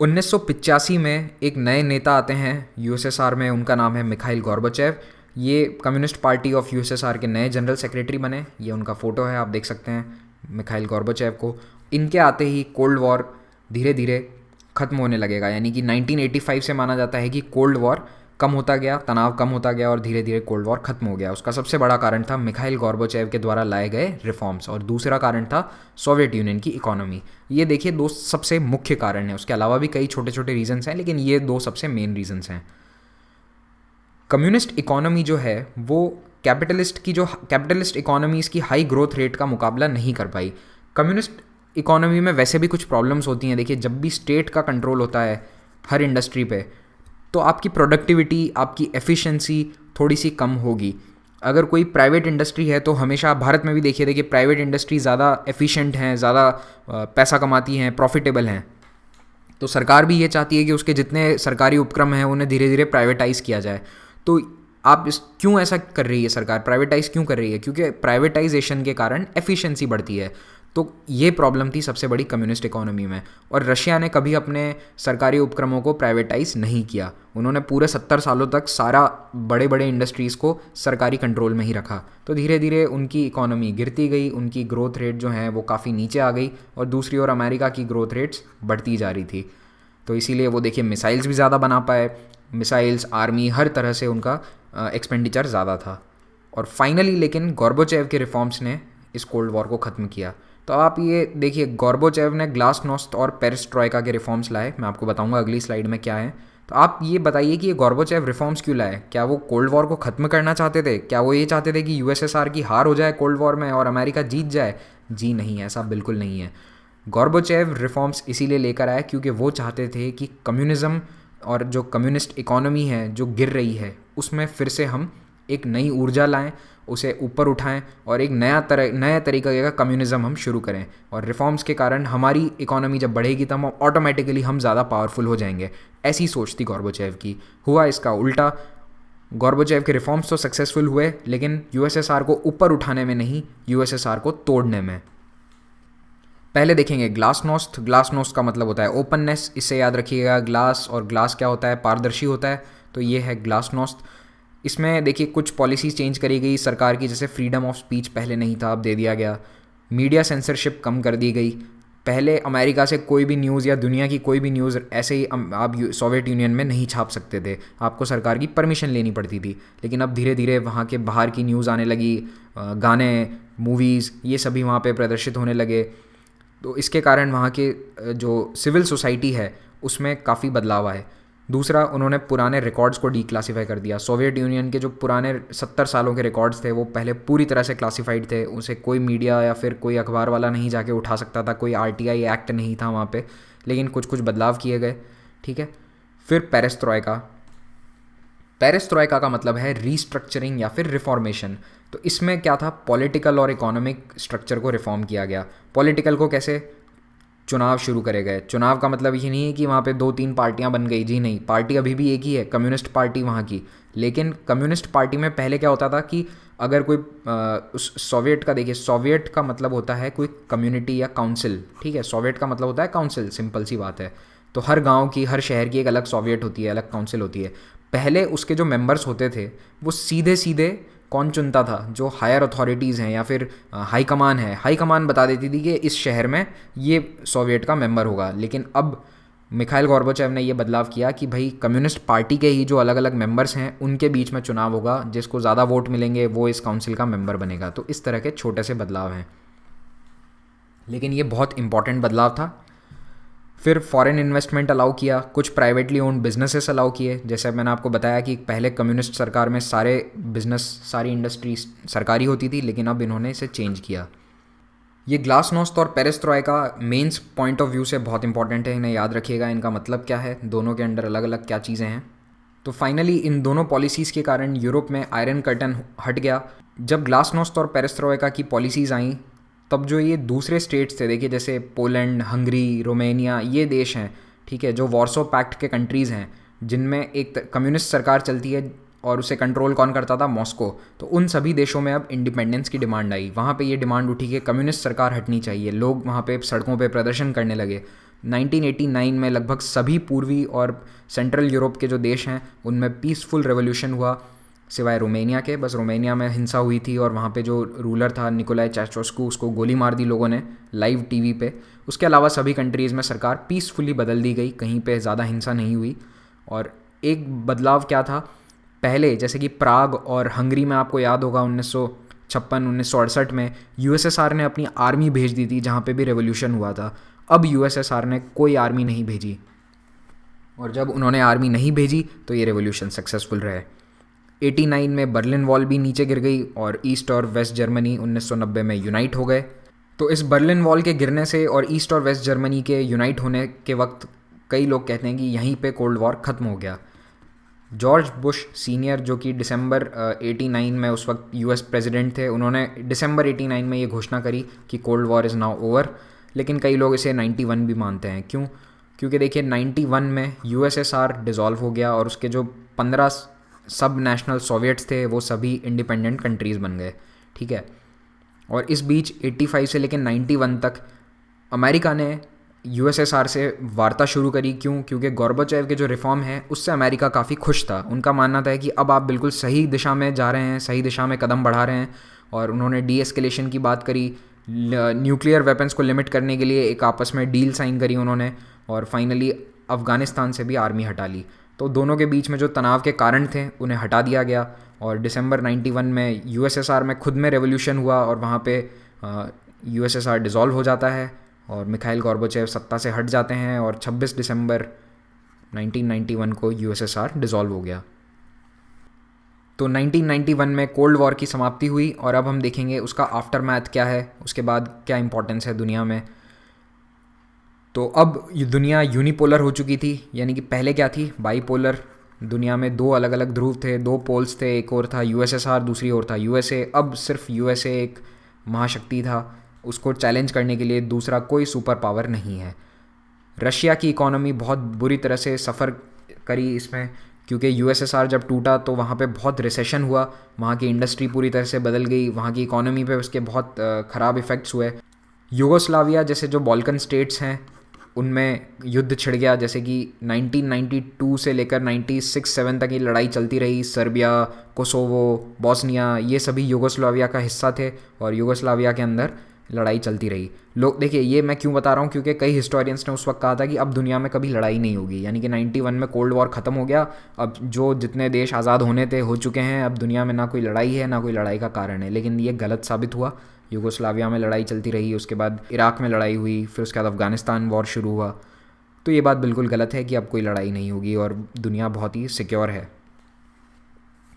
1985 में एक नए नेता आते हैं यूएसएसआर में, उनका नाम है मिखाइल गॉर्बाचेव। ये कम्युनिस्ट पार्टी ऑफ यूएसएसआर के नए जनरल सेक्रेटरी बने। ये उनका फ़ोटो है, आप देख सकते हैं मिखाइल गॉर्बाचेव को। इनके आते ही कोल्ड वॉर धीरे धीरे ख़त्म होने लगेगा, यानी कि 1985 से माना जाता है कि कोल्ड वॉर कम होता गया, तनाव कम होता गया और धीरे धीरे कोल्ड वॉर खत्म हो गया। उसका सबसे बड़ा कारण था मिखाइल गॉर्बाचेव के द्वारा लाए गए रिफॉर्म्स, और दूसरा कारण था सोवियत यूनियन की इकोनॉमी। ये देखिए दो सबसे मुख्य कारण हैं, उसके अलावा भी कई छोटे छोटे रीजंस हैं, लेकिन ये दो सबसे मेन रीजंस हैं। कम्युनिस्ट इकोनॉमी जो है वो कैपिटलिस्ट इकोनॉमीज़ की हाई ग्रोथ रेट का मुकाबला नहीं कर पाई। कम्युनिस्ट इकोनॉमी में वैसे भी कुछ प्रॉब्लम्स होती हैं। देखिए, जब भी स्टेट का कंट्रोल होता है हर इंडस्ट्री पे, तो आपकी प्रोडक्टिविटी, आपकी एफिशिएंसी थोड़ी सी कम होगी। अगर कोई प्राइवेट इंडस्ट्री है तो हमेशा, भारत में भी देखिए प्राइवेट इंडस्ट्री ज़्यादा एफिशिएंट हैं, ज़्यादा पैसा कमाती हैं, प्रॉफिटेबल हैं। तो सरकार भी ये चाहती है कि उसके जितने सरकारी उपक्रम हैं उन्हें धीरे धीरे प्राइवेटाइज़ किया जाए। तो आप क्यों ऐसा कर रही है सरकार, प्राइवेटाइज़ क्यों कर रही है? क्योंकि प्राइवेटाइजेशन के कारण एफिशिएंसी बढ़ती है। तो ये प्रॉब्लम थी सबसे बड़ी कम्युनिस्ट इकोनॉमी में, और रशिया ने कभी अपने सरकारी उपक्रमों को प्राइवेटाइज नहीं किया। उन्होंने पूरे 70 सालों तक सारा बड़े बड़े इंडस्ट्रीज़ को सरकारी कंट्रोल में ही रखा। तो धीरे धीरे उनकी इकोनॉमी गिरती गई, उनकी ग्रोथ रेट जो है वो काफ़ी नीचे आ गई, और दूसरी ओर अमेरिका की ग्रोथ रेट्स बढ़ती जा रही थी। तो इसीलिए वो देखिए मिसाइल्स भी ज़्यादा बना पाए, मिसाइल्स, आर्मी, हर तरह से उनका एक्सपेंडिचर ज़्यादा था। और फाइनली लेकिन गॉर्बाचेव के रिफॉर्म्स ने इस कोल्ड वॉर को ख़त्म किया। तो आप ये देखिए, गॉर्बाचेव ने ग्लासनोस्ट और पेरिस्ट्रॉयका के रिफॉर्म्स लाए। मैं आपको बताऊंगा अगली स्लाइड में क्या है। तो आप ये बताइए कि ये गॉर्बाचेव रिफॉर्म्स क्यों लाए? क्या वो कोल्ड वॉर को ख़त्म करना चाहते थे? क्या वो ये चाहते थे कि यूएसएसआर की हार हो जाए कोल्ड वॉर में और अमेरिका जीत जाए? जी नहीं, ऐसा बिल्कुल नहीं है। गॉर्बाचेव रिफॉर्म्स इसीलिए लेकर आए क्योंकि वो चाहते थे कि कम्युनिज़्म और जो कम्युनिस्ट इकोनॉमी है जो गिर रही है उसमें फिर से हम एक नई ऊर्जा लाएं, उसे ऊपर उठाएं और एक नया तरीके का कम्युनिज़्म हम शुरू करें। और रिफॉर्म्स के कारण हमारी इकोनॉमी जब बढ़ेगी तब ऑटोमेटिकली हम ज़्यादा पावरफुल हो जाएंगे। ऐसी सोच थी गॉर्बाचेव की। हुआ इसका उल्टा। गॉर्बाचेव के रिफॉर्म्स तो सक्सेसफुल हुए, लेकिन यूएसएसआर को ऊपर उठाने में नहीं, यूएसएसआर को तोड़ने में। पहले देखेंगे ग्लासनोस्ट। ग्लासनोस्ट का मतलब होता है ओपननेस, इससे याद रखिएगा। ग्लास, और ग्लास क्या होता है? पारदर्शी होता है। तो ये है ग्लासनोस्ट। इसमें देखिए कुछ पॉलिसीज़ चेंज करी गई सरकार की, जैसे फ्रीडम ऑफ स्पीच पहले नहीं था, अब दे दिया गया। मीडिया सेंसरशिप कम कर दी गई। पहले अमेरिका से कोई भी न्यूज़ या दुनिया की कोई भी न्यूज़ ऐसे ही आप सोवियत यूनियन में नहीं छाप सकते थे, आपको सरकार की परमिशन लेनी पड़ती थी। लेकिन अब धीरे धीरे वहाँ के बाहर की न्यूज़ आने लगी, गाने, मूवीज़, ये सभी वहाँ पे प्रदर्शित होने लगे। तो इसके कारण वहाँ के जो सिविल सोसाइटी है उसमें काफ़ी बदलाव आए। दूसरा, उन्होंने पुराने रिकॉर्ड्स को डीक्लासीफाई कर दिया। सोवियत यूनियन के जो पुराने 70 सालों के रिकॉर्ड्स थे वो पहले पूरी तरह से क्लासीफाइड थे, उसे कोई मीडिया या फिर कोई अखबार वाला नहीं जाके उठा सकता था, कोई आरटीआई एक्ट नहीं था वहाँ पे। लेकिन कुछ कुछ बदलाव किए गए, ठीक है। फिर पेरेस्ट्रॉयका। पेरेस्ट्रॉयका का मतलब है रीस्ट्रक्चरिंग या फिर रिफॉर्मेशन। तो इसमें क्या था? पॉलिटिकल और इकोनॉमिक स्ट्रक्चर को रिफॉर्म किया गया। पॉलिटिकल को कैसे? चुनाव शुरू करे गए। चुनाव का मतलब ये नहीं है कि वहाँ पे 2-3 पार्टियाँ बन गई, जी नहीं, पार्टी अभी भी एक ही है, कम्युनिस्ट पार्टी वहाँ की। लेकिन कम्युनिस्ट पार्टी में पहले क्या होता था कि अगर कोई उस सोवियत का देखिए, सोवियत का मतलब होता है कोई कम्युनिटी या काउंसिल, ठीक है, सोवियत का मतलब होता है काउंसिल, सिंपल सी बात है। तो हर गांव की, हर शहर की एक अलग सोवियत होती है, अलग काउंसिल होती है। पहले उसके जो मेंबर्स होते थे वो सीधे सीधे कौन चुनता था, जो हायर अथॉरिटीज़ हैं या फिर हाई कमान है, हाई कमान बता देती थी कि इस शहर में ये सोवियत का मेंबर होगा। लेकिन अब मिखाइल गोर्बाचेव ने ये बदलाव किया कि भाई कम्युनिस्ट पार्टी के ही जो अलग अलग मेंबर्स हैं उनके बीच में चुनाव होगा, जिसको ज़्यादा वोट मिलेंगे वो इस काउंसिल का मेंबर बनेगा। तो इस तरह के छोटे से बदलाव हैं, लेकिन ये बहुत इंपॉर्टेंट बदलाव था। फिर फॉरेन इन्वेस्टमेंट अलाउ किया, कुछ प्राइवेटली ओन्ड बिजनेसेस अलाउ किए। जैसे मैंने आपको बताया कि पहले कम्युनिस्ट सरकार में सारे बिजनेस, सारी इंडस्ट्रीज सरकारी होती थी, लेकिन अब इन्होंने इसे चेंज किया। ये ग्लासनोस्त और पेरेस्ट्रॉयका मेंस पॉइंट ऑफ व्यू से बहुत इंपॉर्टेंट है, इन्हें याद रखिएगा, इनका मतलब क्या है, दोनों के अंडर अलग अलग क्या चीज़ें हैं। तो फाइनली इन दोनों पॉलिसीज़ के कारण यूरोप में आयरन कर्टन हट गया। जब ग्लासनोस्त और पेरेस्ट्रॉयका की पॉलिसीज़ आई, तब जो ये दूसरे स्टेट्स थे, देखिए जैसे पोलैंड, हंगरी, रोमेनिया, ये देश हैं, ठीक है, जो वॉर्सो पैक्ट के कंट्रीज़ हैं, जिनमें एक कम्युनिस्ट सरकार चलती है और उसे कंट्रोल कौन करता था, मॉस्को। तो उन सभी देशों में अब इंडिपेंडेंस की डिमांड आई। वहाँ पे ये डिमांड उठी कि कम्युनिस्ट सरकार हटनी चाहिए। लोग वहाँ पे सड़कों पे प्रदर्शन करने लगे। 1989 में लगभग सभी पूर्वी और सेंट्रल यूरोप के जो देश हैं उनमें पीसफुल रेवोल्यूशन हुआ, सिवाय रोमेनिया के। बस रोमेनिया में हिंसा हुई थी और वहाँ पे जो रूलर था निकोलाई चाउशेस्कू, उसको गोली मार दी लोगों ने लाइव टीवी पे। उसके अलावा सभी कंट्रीज़ में सरकार पीसफुली बदल दी गई, कहीं पे ज़्यादा हिंसा नहीं हुई। और एक बदलाव क्या था, पहले जैसे कि प्राग और हंगरी में आपको याद होगा 1956-1968 में यूएसएसआर ने अपनी आर्मी भेज दी थी जहाँ पे भी रेवोल्यूशन हुआ था। अब यूएसएसआर ने कोई आर्मी नहीं भेजी, और जब उन्होंने आर्मी नहीं भेजी तो ये रेवोल्यूशन सक्सेसफुल रहे। 89 में बर्लिन वॉल भी नीचे गिर गई और ईस्ट और वेस्ट जर्मनी 1990 में यूनाइट हो गए। तो इस बर्लिन वॉल के गिरने से और ईस्ट और वेस्ट जर्मनी के यूनाइट होने के वक्त कई लोग कहते हैं कि यहीं पे कोल्ड वॉर ख़त्म हो गया। जॉर्ज बुश सीनियर, जो कि दिसंबर 89 में उस वक्त यूएस प्रेसिडेंट थे, उन्होंने दिसंबर 89 में ये घोषणा करी कि cold war is now over. लेकिन कई लोग इसे 91 भी मानते हैं। क्यों? क्योंकि देखिए 91 में यूएसएसआर डिज़ोल्व हो गया और उसके जो 15 सब नेशनल सोवियट्स थे वो सभी इंडिपेंडेंट कंट्रीज़ बन गए, ठीक है। और इस बीच 85 से लेकर 91 तक अमेरिका ने यूएसएसआर से वार्ता शुरू करी। क्यों? क्योंकि गोर्बाचेव के जो रिफॉर्म है उससे अमेरिका काफ़ी खुश था। उनका मानना था कि अब आप बिल्कुल सही दिशा में जा रहे हैं, सही दिशा में कदम बढ़ा रहे हैं। और उन्होंने डी एस्केलेशन की बात करी, न्यूक्लियर वेपन्स को लिमिट करने के लिए एक आपस में डील साइन करी उन्होंने, और फाइनली अफ़गानिस्तान से भी आर्मी हटा ली। तो दोनों के बीच में जो तनाव के कारण थे उन्हें हटा दिया गया। और दिसंबर 91 में यूएसएसआर में खुद में रेवोल्यूशन हुआ और वहाँ पे यूएसएसआर डिज़ोल्व हो जाता है और मिखाइल गोर्बाचेव सत्ता से हट जाते हैं और 26 दिसंबर 1991 को यूएसएसआर डिज़ोल्व हो गया। तो 1991 में कोल्ड वॉर की समाप्ति हुई और अब हम देखेंगे उसका आफ्टरमैथ क्या है, उसके बाद क्या इंपॉर्टेंस है दुनिया में। तो अब दुनिया यूनिपोलर हो चुकी थी, यानी कि पहले क्या थी, बाईपोलर। दुनिया में दो अलग अलग ध्रुव थे, दो पोल्स थे, एक और था यूएसएसआर, दूसरी ओर था यूएसए। अब सिर्फ यूएसए एक महाशक्ति था, उसको चैलेंज करने के लिए दूसरा कोई सुपर पावर नहीं है। रशिया की इकोनॉमी बहुत बुरी तरह से सफ़र करी इसमें, क्योंकि यूएसएसआर जब टूटा तो वहाँ पे बहुत रिसेशन हुआ, वहाँ की इंडस्ट्री पूरी तरह से बदल गई, वहाँ की इकोनॉमी पे उसके बहुत ख़राब इफ़ेक्ट्स हुए। यूगोस्लाविया जैसे जो बॉल्कन स्टेट्स हैं उनमें युद्ध छिड़ गया, जैसे कि 1992 से लेकर 96-7 तक ये लड़ाई चलती रही। सर्बिया, कोसोवो, बॉस्निया, ये सभी यूगोस्लाविया का हिस्सा थे और यूगोस्लाविया के अंदर लड़ाई चलती रही। लोग देखिए, ये मैं क्यों बता रहा हूँ, क्योंकि कई हिस्टोरियंस ने उस वक्त कहा था कि अब दुनिया में कभी लड़ाई नहीं होगी, यानी कि 91 में कोल्ड वॉर ख़त्म हो गया, अब जो जितने देश आज़ाद होने थे हो चुके हैं, अब दुनिया में ना कोई लड़ाई है ना कोई लड़ाई का कारण है। लेकिन ये गलत साबित हुआ। यूगोस्लाविया में लड़ाई चलती रही, उसके बाद इराक में लड़ाई हुई, फिर उसके बाद अफ़गानिस्तान वॉर शुरू हुआ। तो ये बात बिल्कुल गलत है कि अब कोई लड़ाई नहीं होगी और दुनिया बहुत ही सिक्योर है।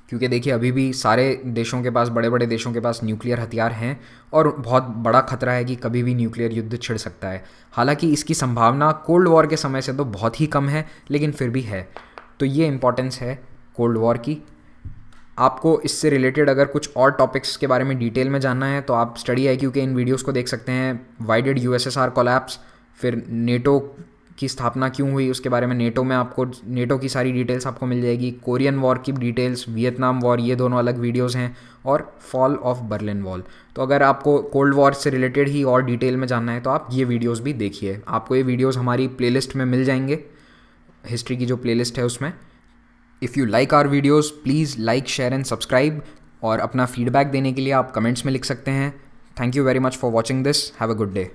क्योंकि देखिए अभी भी सारे देशों के पास, बड़े बड़े देशों के पास न्यूक्लियर हथियार हैं और बहुत बड़ा खतरा है कि कभी भी न्यूक्लियर युद्ध छिड़ सकता है। हालांकि इसकी संभावना कोल्ड वॉर के समय से तो बहुत ही कम है, लेकिन फिर भी है। तो ये इंपॉर्टेंस है कोल्ड वॉर की। आपको इससे रिलेटेड अगर कुछ और टॉपिक्स के बारे में डिटेल में जानना है तो आप स्टडी IQ के इन वीडियोस को देख सकते हैं। वाई डिड यूएसएसआर कोलैप्स, फिर नेटो की स्थापना क्यों हुई उसके बारे में, नेटो में आपको नेटो की सारी डिटेल्स आपको मिल जाएगी, कोरियन वॉर की डिटेल्स, वियतनाम वॉर, ये दोनों अलग वीडियोस हैं, और फॉल ऑफ बर्लिन वॉल। तो अगर आपको कोल्ड वॉर से रिलेटेड ही और डिटेल में जानना है तो आप ये वीडियोस भी देखिए। आपको ये वीडियोस हमारी प्लेलिस्ट में मिल जाएंगे, हिस्ट्री की जो प्लेलिस्ट है उसमें। If you like our videos please like, share and subscribe, और अपना फीडबैक देने के लिए आप कमेंट्स में लिख सकते हैं। Thank you very much for watching this. Have a good day.